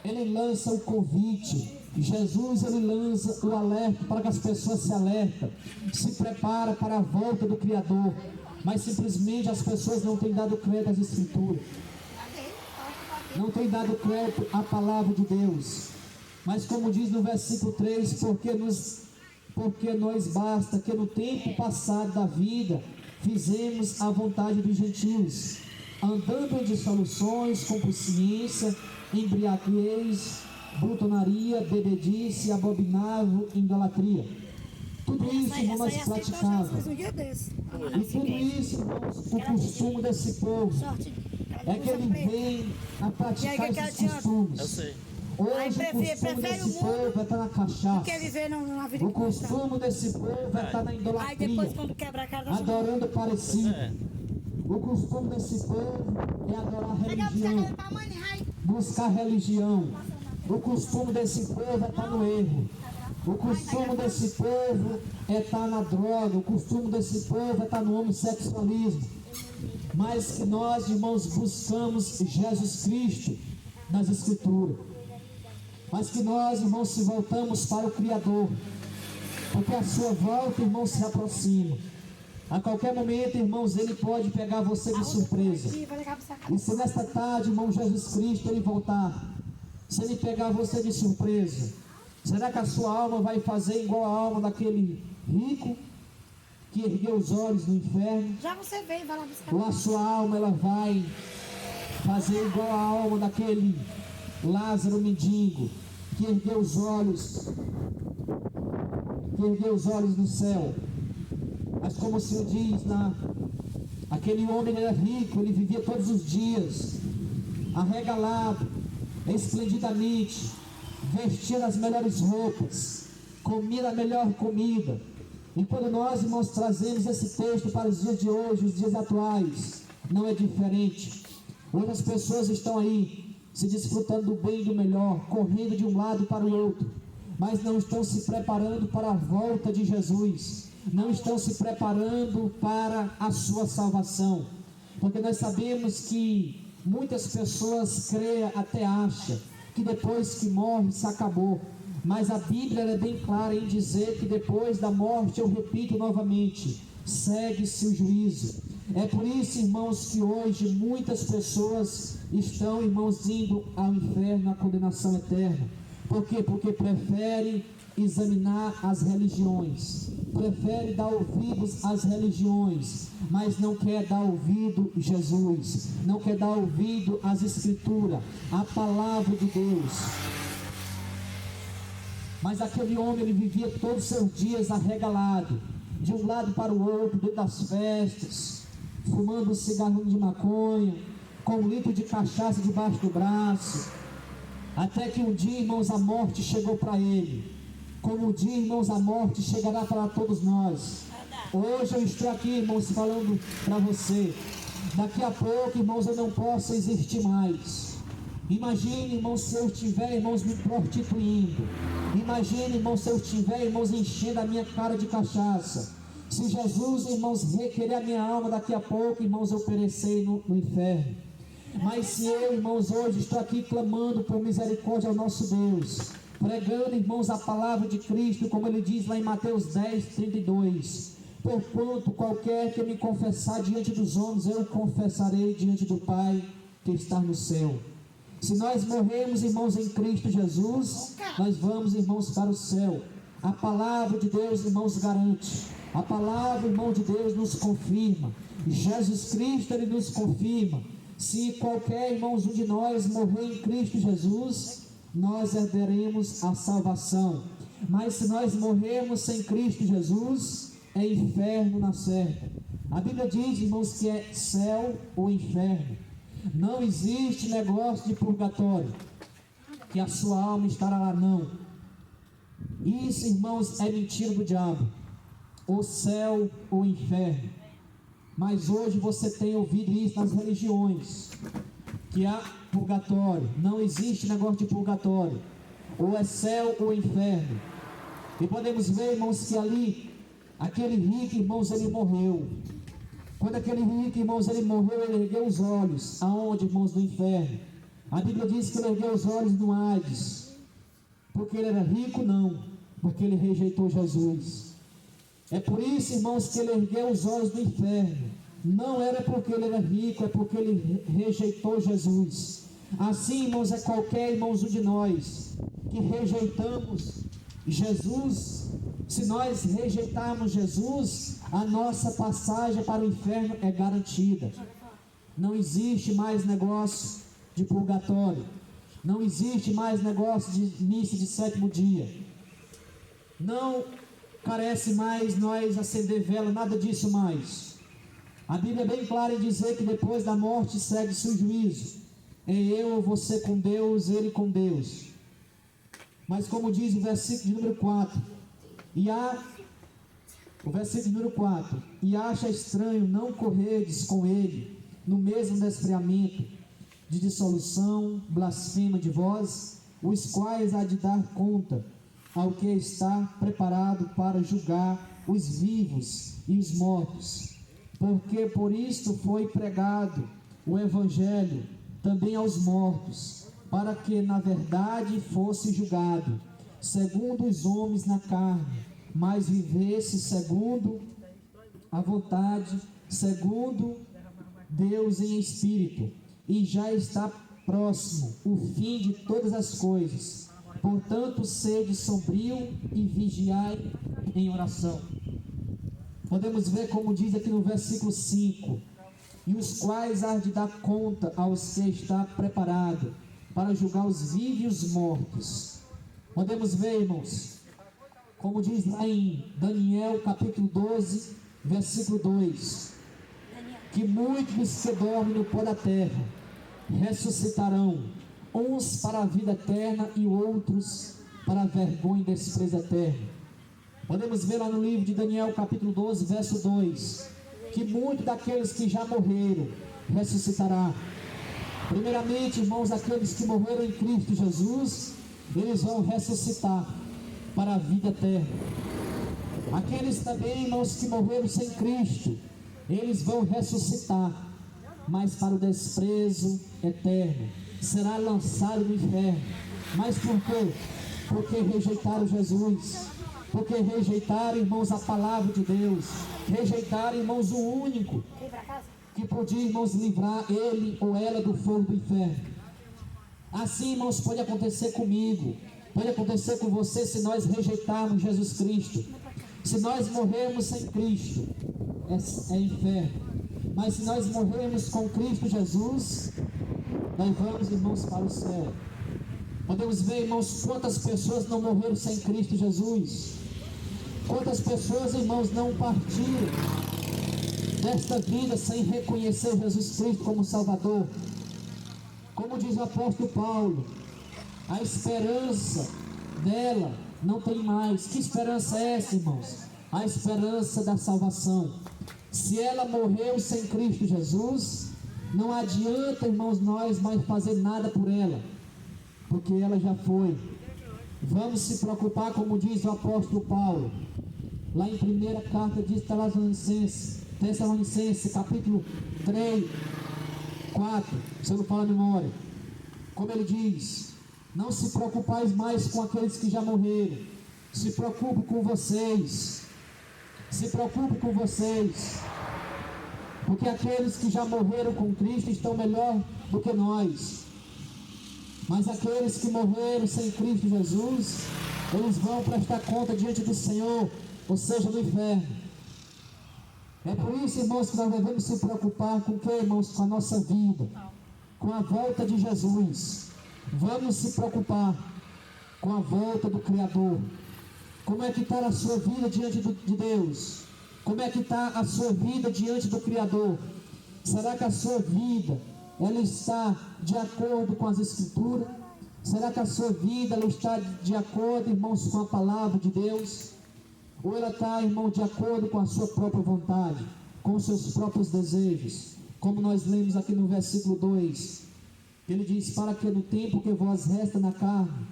ele lança o convite. Jesus, ele lança o alerta para que as pessoas se alertam, se preparam para a volta do Criador. Mas simplesmente as pessoas não têm dado crédito às Escrituras, não têm dado crédito à palavra de Deus. Mas como diz no versículo 3, porque nós basta que no tempo passado da vida fizemos a vontade dos gentios, andando em dissoluções, concupiscência, embriaguez, glutonaria, bebedice, abominável, idolatria. Tudo isso, irmãos, nós praticávamos. E tudo isso, irmãos, o costume desse povo é que ele vem a praticar esses costumes. Hoje o costume desse povo é estar na cachaça. O costume desse povo é estar na idolatria, adorando parecido. O costume desse povo é adorar religião, buscar religião. O costume desse povo é estar no erro. O costume desse povo é estar na droga. O costume desse povo é estar no homossexualismo. Mas que nós, irmãos, buscamos Jesus Cristo nas Escrituras. Mas que nós, irmãos, se voltamos para o Criador, porque a sua volta, irmãos, se aproxima. A qualquer momento, irmãos, ele pode pegar você de surpresa. E se nesta tarde, irmão, Jesus Cristo, ele voltar, se ele pegar você de surpresa, será que a sua alma vai fazer igual a alma daquele rico que ergueu os olhos no inferno? Já você veio, vai lá buscar. Ou a sua alma, ela vai fazer igual a alma daquele Lázaro mendigo que ergueu os olhos no céu? Mas como o Senhor diz, aquele homem era rico, ele vivia todos os dias arregalado, esplendidamente, vestia das melhores roupas, comia a melhor comida. E quando nós, irmãos, trazemos esse texto para os dias de hoje, os dias atuais, não é diferente. Hoje as pessoas estão aí se desfrutando do bem e do melhor, correndo de um lado para o outro, mas não estão se preparando para a volta de Jesus, não estão se preparando para a sua salvação, porque nós sabemos que muitas pessoas creem, até acham que depois que morre se acabou, mas a Bíblia é bem clara em dizer que depois da morte, eu repito novamente, segue-se o juízo. É por isso, irmãos, que hoje muitas pessoas estão, irmãos, indo ao inferno, à condenação eterna. Por quê? Porque preferem examinar as religiões, prefere dar ouvidos às religiões, mas não quer dar ouvido a Jesus, não quer dar ouvido às Escrituras, à palavra de Deus. Mas aquele homem, ele vivia todos os seus dias arregalado, de um lado para o outro, dentro das festas, fumando um cigarro de maconha, com um litro de cachaça debaixo do braço, até que um dia, irmãos, a morte chegou para ele. Como um dia, irmãos, a morte chegará para todos nós. Hoje eu estou aqui, irmãos, falando para você. Daqui a pouco, irmãos, eu não posso existir mais. Imagine, irmãos, se eu estiver, irmãos, me prostituindo. Imagine, irmãos, se eu estiver, irmãos, enchendo a minha cara de cachaça. Se Jesus, irmãos, requerer a minha alma, daqui a pouco, irmãos, eu perecerei no inferno. Mas se eu, irmãos, hoje estou aqui clamando por misericórdia ao nosso Deus, pregando, irmãos, a palavra de Cristo, como ele diz lá em Mateus 10, 32. Porquanto qualquer que me confessar diante dos homens, eu confessarei diante do Pai que está no céu. Se nós morrermos, irmãos, em Cristo Jesus, nós vamos, irmãos, para o céu. A palavra de Deus, irmãos, garante. A palavra, irmão de Deus, nos confirma. Jesus Cristo, ele nos confirma. Se qualquer, irmãos, um de nós morrer em Cristo Jesus, nós herdaremos a salvação. Mas se nós morrermos sem Cristo Jesus, é inferno na certa. A Bíblia diz, irmãos, que é céu ou inferno. Não existe negócio de purgatório, que a sua alma estará lá, não. Isso, irmãos, é mentira do diabo. O céu ou inferno. Mas hoje você tem ouvido isso nas religiões, que há purgatório. Não existe negócio de purgatório. Ou é céu ou inferno. E podemos ver, irmãos, que ali, aquele rico, irmãos, ele morreu. Quando aquele rico, irmãos, ele morreu, ele ergueu os olhos. Aonde, irmãos? No inferno. A Bíblia diz que ele ergueu os olhos no Hades. Porque ele era rico? Não. Porque ele rejeitou Jesus. É por isso, irmãos, que ele ergueu os olhos no inferno. Não era porque ele era rico, é porque ele rejeitou Jesus. Assim, irmãos, é qualquer, irmãos, um de nós que rejeitamos Jesus. Se nós rejeitarmos Jesus, a nossa passagem para o inferno é garantida. Não existe mais negócio de purgatório. Não existe mais negócio de missa de sétimo dia. Não carece mais nós acender vela, nada disso mais. A Bíblia é bem clara em dizer que depois da morte segue-se o juízo. É eu ou você com Deus, ele com Deus. Mas como diz o versículo de número 4, o versículo número 4, e acha estranho não correres com ele no mesmo desfriamento de dissolução, blasfema de vós, os quais há de dar conta ao que está preparado para julgar os vivos e os mortos. Porque por isto foi pregado o Evangelho também aos mortos, para que na verdade fosse julgado, segundo os homens na carne, mas vivesse segundo a vontade, segundo Deus em espírito, e já está próximo o fim de todas as coisas. Portanto, sede sombrio e vigiai em oração. Podemos ver como diz aqui no versículo 5, e os quais há de dar conta aos que está preparado para julgar os vivos e os mortos. Podemos ver, irmãos, como diz lá em Daniel capítulo 12, versículo 2, que muitos dos que dormem no pó da terra ressuscitarão, uns para a vida eterna e outros para a vergonha e desprezo eterno. Podemos ver lá no livro de Daniel capítulo 12, verso 2, que muitos daqueles que já morreram ressuscitará. Primeiramente, irmãos, aqueles que morreram em Cristo Jesus, eles vão ressuscitar para a vida eterna. Aqueles também, irmãos, que morreram sem Cristo, eles vão ressuscitar, mas para o desprezo eterno, será lançado no inferno. Mas por quê? Porque rejeitaram Jesus, porque rejeitaram, irmãos, a palavra de Deus, rejeitaram, irmãos, o único que podia, irmãos, livrar ele ou ela do fogo do inferno. Assim, irmãos, pode acontecer comigo, pode acontecer com você, se nós rejeitarmos Jesus Cristo. Se nós morrermos sem Cristo, é inferno. Mas se nós morrermos com Cristo Jesus, nós vamos, irmãos, para o céu. Podemos ver, irmãos, quantas pessoas não morreram sem Cristo Jesus. Quantas pessoas, irmãos, não partiram desta vida sem reconhecer Jesus Cristo como Salvador. Como diz o apóstolo Paulo, a esperança dela não tem mais. Que esperança é essa, irmãos? A esperança da salvação. Se ela morreu sem Cristo Jesus, não adianta, irmãos, nós mais fazer nada por ela, porque ela já foi. Vamos se preocupar, como diz o apóstolo Paulo, lá em primeira carta de Tessalonicenses, capítulo 3, 4, se eu não falo a memória, como ele diz: não se preocupais mais com aqueles que já morreram, se preocupe com vocês, porque aqueles que já morreram com Cristo estão melhor do que nós. Mas aqueles que morreram sem Cristo Jesus, eles vão prestar conta diante do Senhor, ou seja, no inferno. É por isso, irmãos, que nós devemos se preocupar com o que, irmãos? Com a nossa vida, com a volta de Jesus. Vamos se preocupar com a volta do Criador. Como é que está a sua vida diante de Deus? Como é que está a sua vida diante do Criador? Será que a sua vida, ela está de acordo com as Escrituras? Será que a sua vida, ela está de acordo, irmãos, com a palavra de Deus? Ou ela está, irmão, de acordo com a sua própria vontade, com os seus próprios desejos? Como nós lemos aqui no versículo 2, ele diz: para que no tempo que vós resta na carne,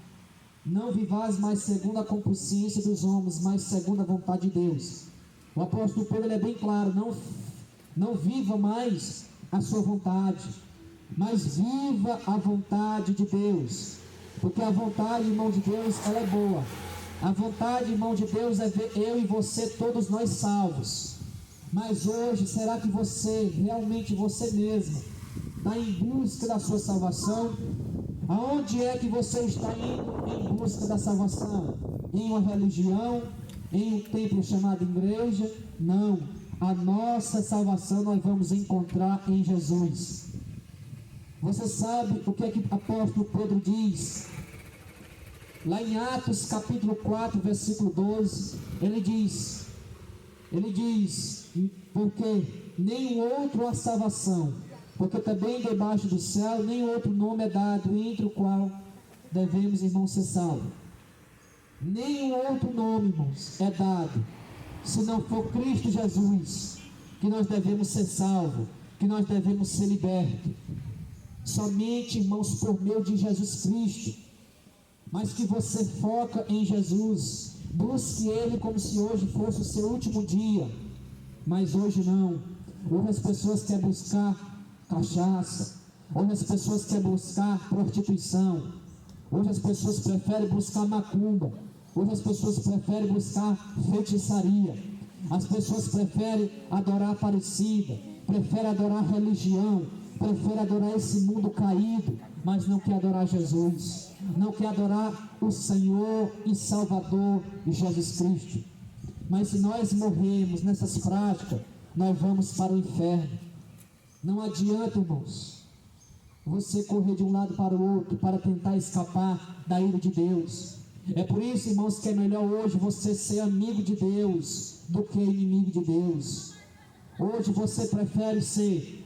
não vivais mais segundo a concupiscência dos homens, mas segundo a vontade de Deus. O apóstolo Pedro, ele é bem claro: não viva mais a sua vontade, mas viva a vontade de Deus, porque a vontade, irmão, de Deus, ela é boa. A vontade, irmão, de Deus é ver eu e você, todos nós salvos. Mas hoje, será que você, realmente você mesmo, está em busca da sua salvação? Aonde é que você está indo em busca da salvação? Em uma religião? Em um templo chamado igreja? Não. A nossa salvação nós vamos encontrar em Jesus. Você sabe o que é que o apóstolo Pedro diz? Lá em Atos capítulo 4, versículo 12, ele diz, porque nenhum outro há salvação, porque também debaixo do céu nenhum outro nome é dado, entre o qual devemos, irmãos, ser salvos. Nenhum outro nome, irmãos, é dado, se não for Cristo Jesus, que nós devemos ser salvos, que nós devemos ser libertos. Somente, irmãos, por meio de Jesus Cristo. Mas que você foca em Jesus, busque Ele como se hoje fosse o seu último dia. Mas hoje não. Hoje as pessoas querem buscar cachaça, hoje as pessoas querem buscar prostituição, hoje as pessoas preferem buscar macumba, hoje as pessoas preferem buscar feitiçaria, as pessoas preferem adorar Aparecida, preferem adorar religião, preferem adorar esse mundo caído, mas não quer adorar Jesus, não quer adorar o Senhor e Salvador Jesus Cristo. Mas se nós morrermos nessas práticas, nós vamos para o inferno. Não adianta, irmãos, você correr de um lado para o outro para tentar escapar da ira de Deus. É por isso, irmãos, que é melhor hoje você ser amigo de Deus do que inimigo de Deus. Hoje você prefere ser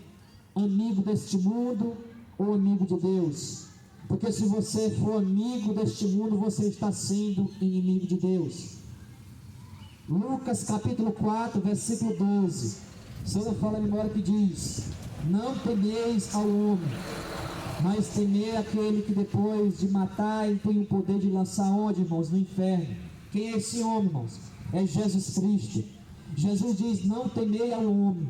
amigo deste mundo ou amigo de Deus? Porque se você for amigo deste mundo, você está sendo inimigo de Deus. Lucas capítulo 4, versículo 12. O Senhor fala a memória que diz: não temeis ao homem, mas temei aquele que depois de matar tem o poder de lançar onde, irmãos? No inferno. Quem é esse homem, irmãos? É Jesus Cristo. Jesus diz: não temei ao homem,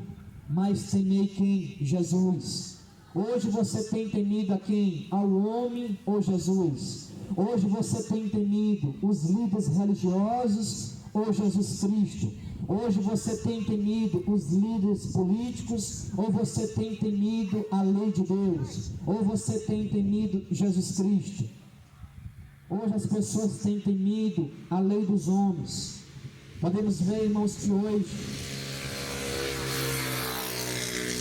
mas temei quem? Jesus. Hoje você tem temido a quem? Ao homem ou Jesus? Hoje você tem temido os líderes religiosos ou Jesus Cristo? Hoje você tem temido os líderes políticos ou você tem temido a lei de Deus? Ou você tem temido Jesus Cristo? Hoje as pessoas têm temido a lei dos homens. Podemos ver, irmãos, que hoje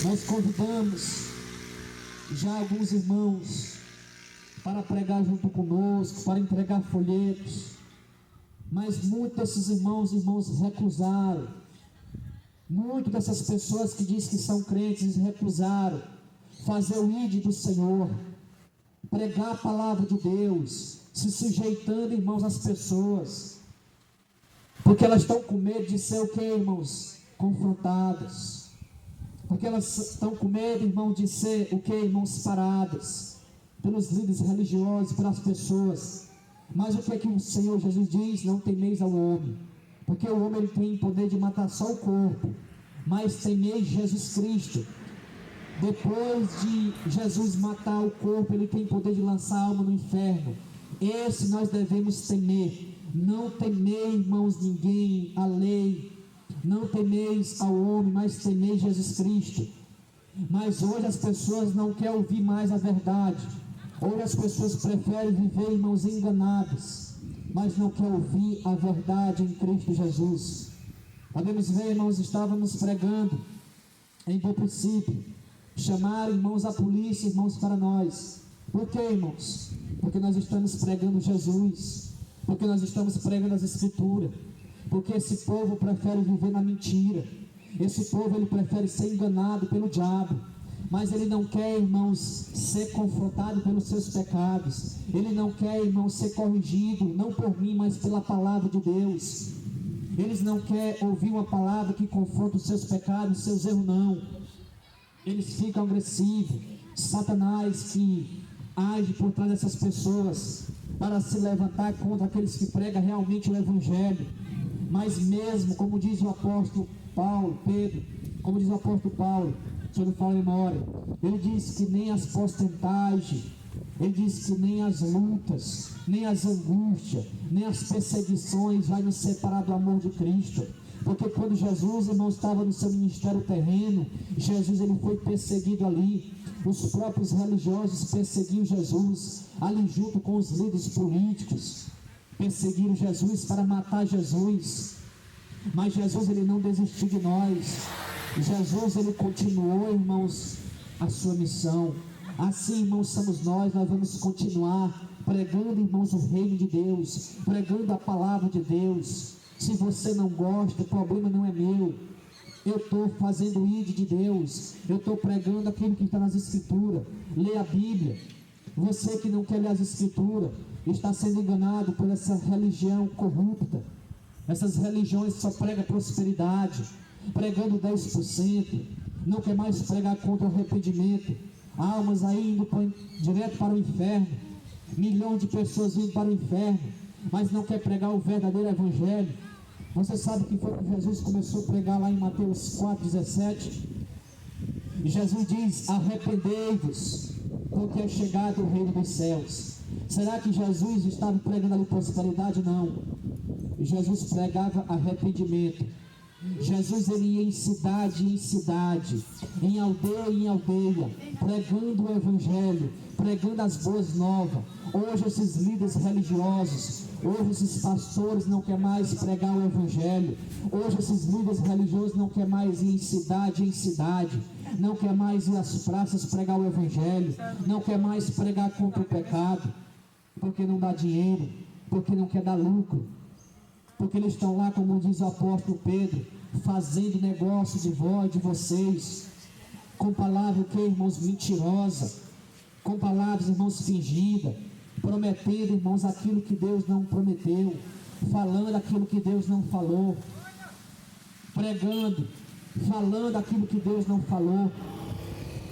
nós convidamos já alguns irmãos para pregar junto conosco, para entregar folhetos, mas muitos desses irmãos recusaram. Muitas dessas pessoas que dizem que são crentes recusaram fazer o ID do Senhor, pregar a palavra de Deus, se sujeitando, irmãos, às pessoas, porque elas estão com medo de ser o que, irmãos? Confrontadas, porque elas estão com medo, irmãos, de ser o que, irmãos? Paradas pelos líderes religiosos, pelas pessoas. Mas o que é que o Senhor Jesus diz? Não temeis ao homem, porque o homem ele tem poder de matar só o corpo, mas temeis Jesus Cristo. Depois de Jesus matar o corpo, ele tem poder de lançar a alma no inferno. Esse nós devemos temer. Não temei, irmãos, ninguém, a lei. Não temeis ao homem, mas temeis Jesus Cristo. Mas hoje as pessoas não querem ouvir mais a verdade. Hoje as pessoas preferem viver, irmãos, enganadas, mas não querem ouvir a verdade em Cristo Jesus. Podemos ver, irmãos, estávamos pregando em Bom Princípio. Chamaram, irmãos, a polícia, irmãos, para nós. Por quê, irmãos? Porque nós estamos pregando Jesus, porque nós estamos pregando as Escrituras, porque esse povo prefere viver na mentira. Esse povo, ele prefere ser enganado pelo diabo, mas ele não quer, irmãos, ser confrontado pelos seus pecados. Ele não quer, irmãos, ser corrigido, não por mim, mas pela palavra de Deus. Eles não querem ouvir uma palavra que confronta os seus pecados, os seus erros, não. Eles ficam agressivos. Satanás que age por trás dessas pessoas para se levantar contra aqueles que pregam realmente o Evangelho. Mas mesmo, como diz o apóstolo Paulo, Pedro, como diz o apóstolo Paulo, se eu não falo memória, ele diz que nem as porcentagens, ele diz que nem as lutas, nem as angústias, nem as perseguições vai nos separar do amor de Cristo. Porque quando Jesus, irmãos, estava no seu ministério terreno, Jesus ele foi perseguido ali. Os próprios religiosos perseguiam Jesus, ali junto com os líderes políticos, perseguiram Jesus para matar Jesus. Mas Jesus ele não desistiu de nós. Jesus ele continuou, irmãos, a sua missão. Assim, irmãos, somos nós vamos continuar pregando, irmãos, o reino de Deus, pregando a palavra de Deus. Se você não gosta, o problema não é meu. Eu estou fazendo o ID de Deus, eu estou pregando aquilo que está nas Escrituras. Lê a Bíblia. Você que não quer ler as Escrituras está sendo enganado por essa religião corrupta. Essas religiões só pregam prosperidade, pregando 10%, não quer mais pregar contra o arrependimento. Almas aí indo direto para o inferno, milhões de pessoas indo para o inferno, mas não quer pregar o verdadeiro Evangelho. Você sabe que foi que Jesus começou a pregar lá em Mateus 4,17? E Jesus diz: arrependei-vos, porque é chegado o reino dos céus. Será que Jesus estava pregando ali prosperidade? Não. Jesus pregava arrependimento. Jesus ele ia em cidade, em aldeia, pregando o Evangelho, pregando as boas novas. Hoje esses líderes religiosos, hoje esses pastores não querem mais pregar o Evangelho. Hoje esses líderes religiosos não querem mais ir em cidade, não quer mais ir às praças pregar o Evangelho, não quer mais pregar contra o pecado, porque não dá dinheiro, porque não quer dar lucro. Porque eles estão lá, como diz o apóstolo Pedro, fazendo negócio de vós, de vocês, com palavras que, irmãos, mentirosas, com palavras, irmãos, fingidas, prometendo, irmãos, aquilo que Deus não prometeu, falando aquilo que Deus não falou, pregando, falando aquilo que Deus não falou,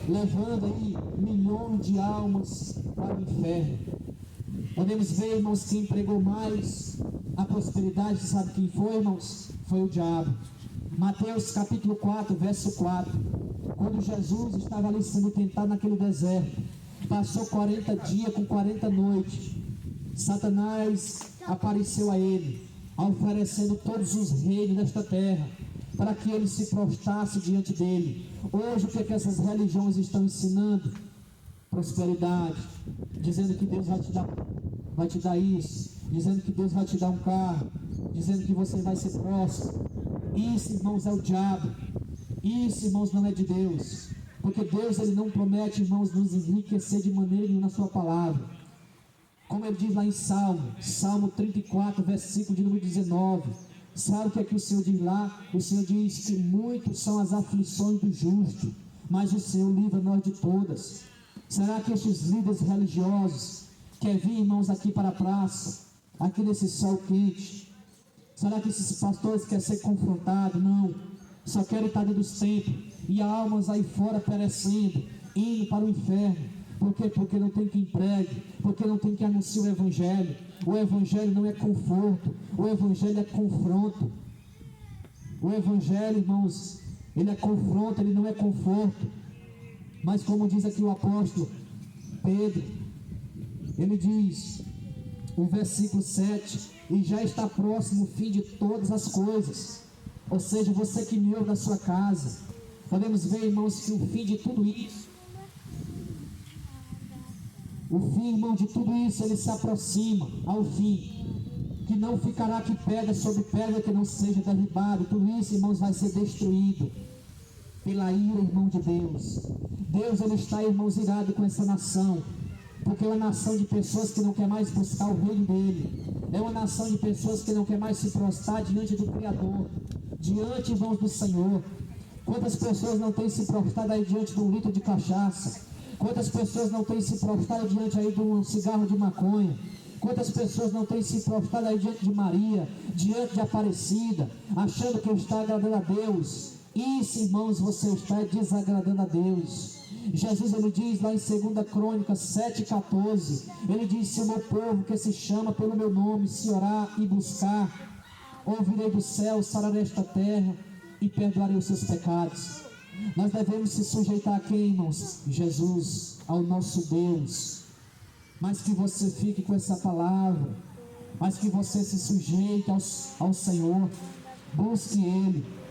levando aí milhões de almas para o inferno. Podemos ver, irmãos, quem pregou mais a prosperidade, sabe quem foi, irmãos? Foi o diabo. Mateus capítulo 4, verso 4. Quando Jesus estava ali sendo tentado naquele deserto, passou 40 dias com 40 noites. Satanás apareceu a ele, oferecendo todos os reinos desta terra, para que ele se prostrasse diante dele. Hoje, o que é que essas religiões estão ensinando? Prosperidade, dizendo que Deus vai te dar isso, dizendo que Deus vai te dar um carro, dizendo que você vai ser próspero. Isso, irmãos, é o diabo. Isso, irmãos, não é de Deus, porque Deus ele não promete, irmãos, nos enriquecer de maneira nenhuma na sua palavra. Como ele diz lá em Salmo 34, versículo de número 19. Sabe o que é que o Senhor diz lá? O Senhor diz que muitas são as aflições do justo, mas o Senhor livra nós de todas. Será que estes líderes religiosos querem vir, irmãos, aqui para a praça, aqui nesse sol quente? Será que esses pastores querem ser confrontados? Não, só querem estar dentro dos templos, e há almas aí fora perecendo, indo para o inferno. Por quê? Porque não tem quem pregue, porque não tem quem anuncie o Evangelho. O Evangelho não é conforto, o Evangelho é confronto. O Evangelho, irmãos, ele é confronto, ele não é conforto. Mas como diz aqui o apóstolo Pedro, ele diz, o versículo 7, e já está próximo o fim de todas as coisas. Ou seja, você que me ouve da sua casa, podemos ver, irmãos, que o fim de tudo isso, o fim, irmão, de tudo isso, ele se aproxima ao fim. Que não ficará aqui pedra sobre pedra que não seja derribado. Tudo isso, irmãos, vai ser destruído pela ira, irmão de Deus. Deus, ele está, irmãos, irado com essa nação, porque é uma nação de pessoas que não quer mais buscar o reino dele. É uma nação de pessoas que não quer mais se prostrar diante do Criador, diante, irmãos, do Senhor. Quantas pessoas não têm se prostrado aí diante de um litro de cachaça? Quantas pessoas não têm se prostrado diante aí de um cigarro de maconha? Quantas pessoas não têm se prostrado aí diante de Maria, diante de Aparecida, achando que está agradando a Deus? Isso, irmãos, você está desagradando a Deus. Jesus, ele diz lá em 2 Crônicas 7,14, ele diz, se o meu povo que se chama pelo meu nome, se orar e buscar, ouvirei do céu, sararei esta terra e perdoarei os seus pecados. Nós devemos se sujeitar a quem, irmãos? Jesus, ao nosso Deus. Mas que você fique com essa palavra, mas que você se sujeite ao Senhor, busque Ele.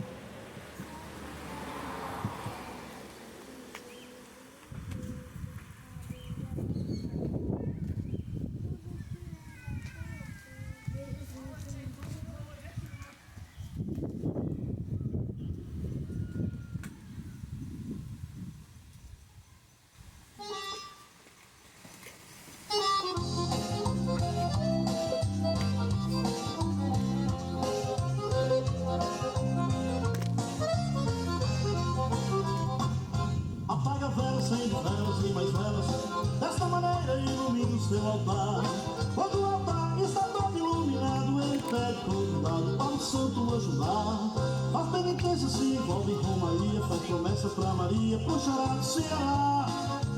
Apaga velas, acende velas e mais velas, desta maneira ilumina o seu altar. Quando o altar está todo iluminado, ele pede convidado para o santo ajudar. Faz penitência, se envolve com Maria, faz promessas para Maria, puxará do Ceará.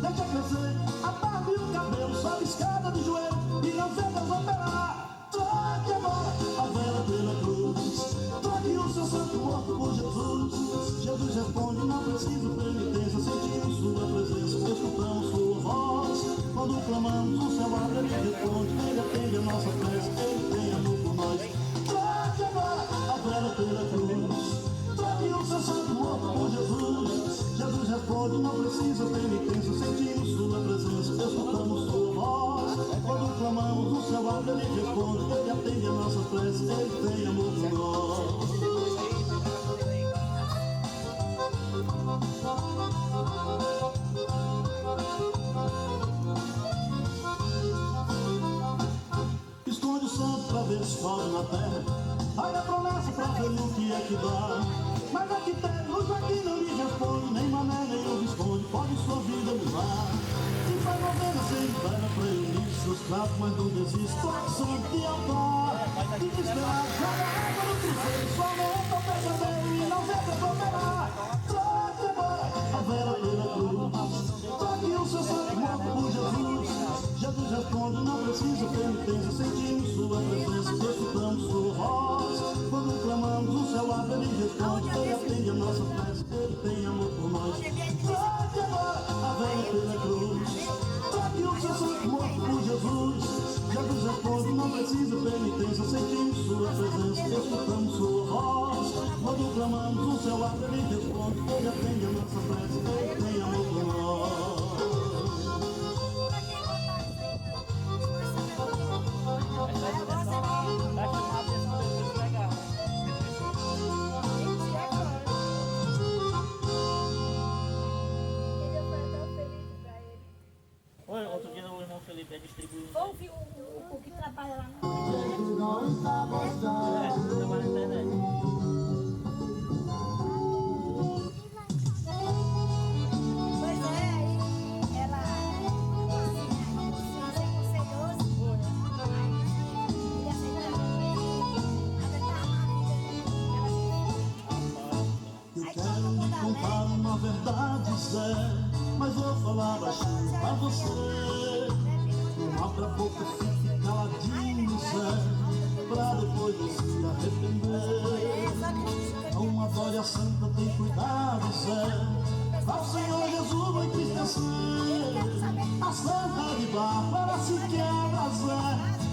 Deixa crescer a barba e o cabelo, sobe escada de joelho e não vê Deus operar. Troque agora a vela pela cruz, troque o seu santo morto por Jesus. Jesus responde, não precisa penitência, sentimos sua presença, escutamos sua voz. Quando clamamos, o céu abre, ele responde, ele atende a nossa prece, ele tem amor por nós. Troque agora a vela pela cruz, troque o seu santo morto por Jesus. Jesus responde, não precisa penitência, sentimos sua presença, escutamos sua voz. Quando clamamos, o céu abre, ele responde, ele atende a nossa prece, ele tem amor por nós. Esconde o santo pra ver se pode na terra, aí a promessa pra ver no que é que dá. Mas aqui tem luz, aqui não lhe responde, nem mané, nem o Visconde pode sua vida mudar. Se faz novena sem inverno pra unir seus pratos, mas não desiste, toque santo de altar. E desesperado, joga água no cruzeiro, sua mente ao pesadelo e não vê Deus operar. Troque agora a vela pela cruz, troque o seu santo morto por Jesus. Jesus responde, não precisa penitência, sentimos sua presença, escutamos sua voz. Quando clamamos, o céu abre, ele responde, ele atende a nossa prece, ele tem amor por nós. Troque agora a vela pela cruz, troque o seu santo morto por Jesus. Jesus responde, não precisa penitência, sentimos sua presença, escutamos sua voz. Quando clamamos, o céu abre, ele responde, ele atende a nossa prece, ele tem amor por nós. Outro dia o irmão Felipe distribuiu. Ouve o jeito não está gostando. Trabalha na internet. Contar uma verdade, Zé, mas vou falar baixinho pra você. Não abra a boca, fique caladinho, Zé, pra depois não se arrepender. Não adore a santa, tem cuidado, Zé, ao Senhor Jesus vai te esquecer. A santa de barro parece que quebra, Zé,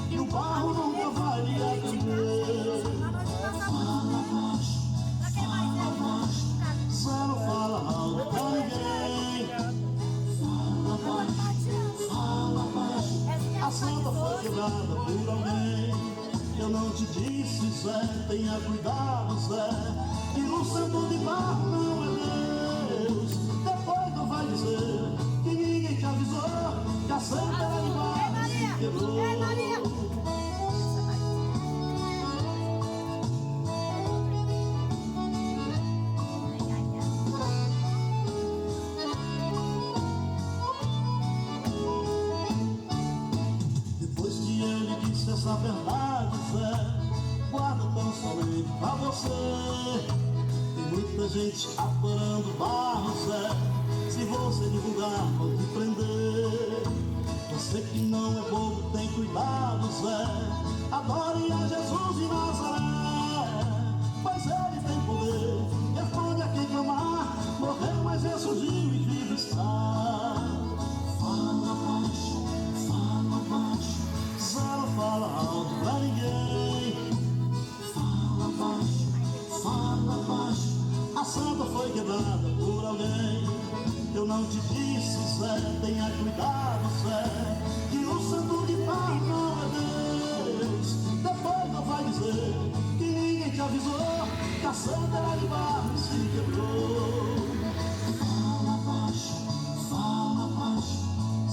e o barro nunca vai lhe atender. Fala baixo, fala baixo, Zé não fala alto pra ninguém. Fala baixo, fala baixo, a santa foi quebrada por alguém. Eu não te disse, Zé, tenha cuidado, Zé, que o santo de barro não é Deus. Depois não vai dizer que ninguém te avisou que a santa era de barro e se quebrou. Essa verdade, Zé, guarda tão somente pra você. Tem muita gente adorando barro, Zé, se você divulgar vão te prender. Você que não é bobo, tem cuidado, Zé, adore a Jesus de Nazaré, pois ele tem poder, responde a quem clamar. Morreu, mas ressurgiu e vivo está. Fala baixo, fala baixo, Zé não fala alto pra ninguém. Fala baixo, a santa foi quebrada por alguém. Eu não te disse, Zé, tenha cuidado, Zé, que o santo de barro não é Deus. Depois não vai dizer que ninguém te avisou que a santa era de barro e se quebrou. Fala baixo,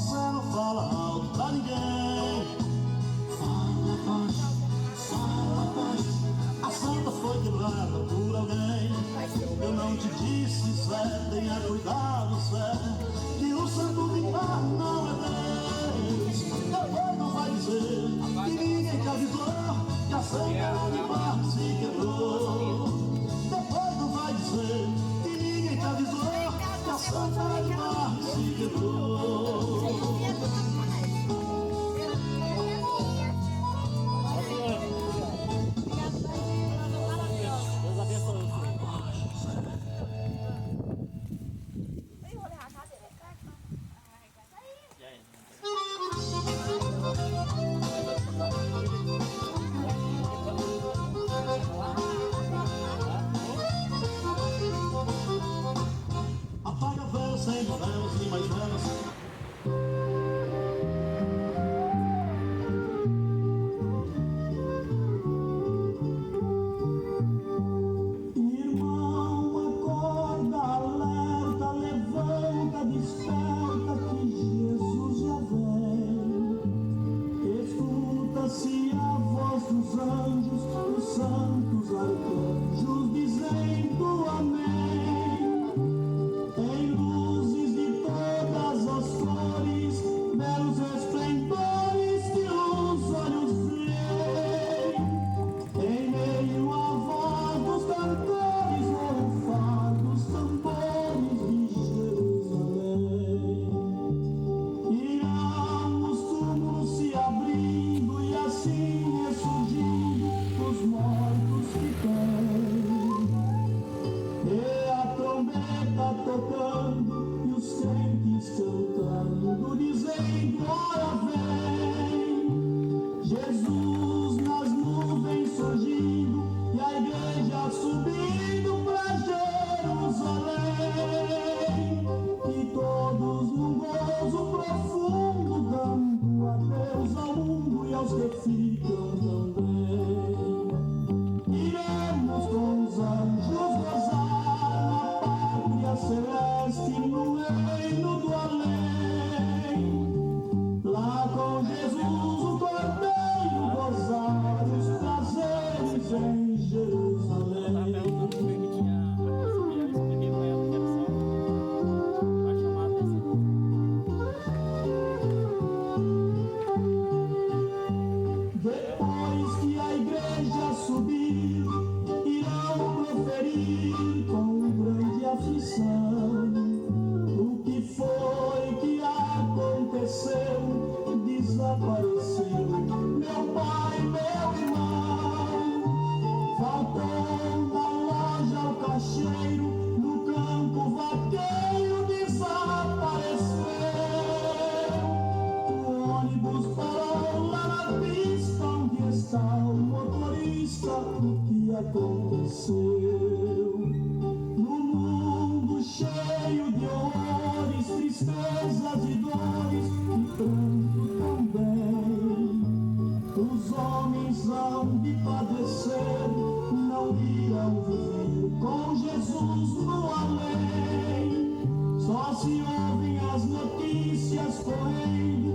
Zé não fala alto pra ninguém. Fala baixo, a santa foi quebrada por alguém. Eu não te disse, Zé, tenha cuidado, Zé, que o santo de barro não é Deus. Depois não vai dizer que ninguém te avisou que a santa era de barro e se quebrou. Depois não vai dizer que ninguém te avisou que a santa era de barro e se quebrou. Apaga a vela, acende velas e mais velas. se ouvem as notícias correndo.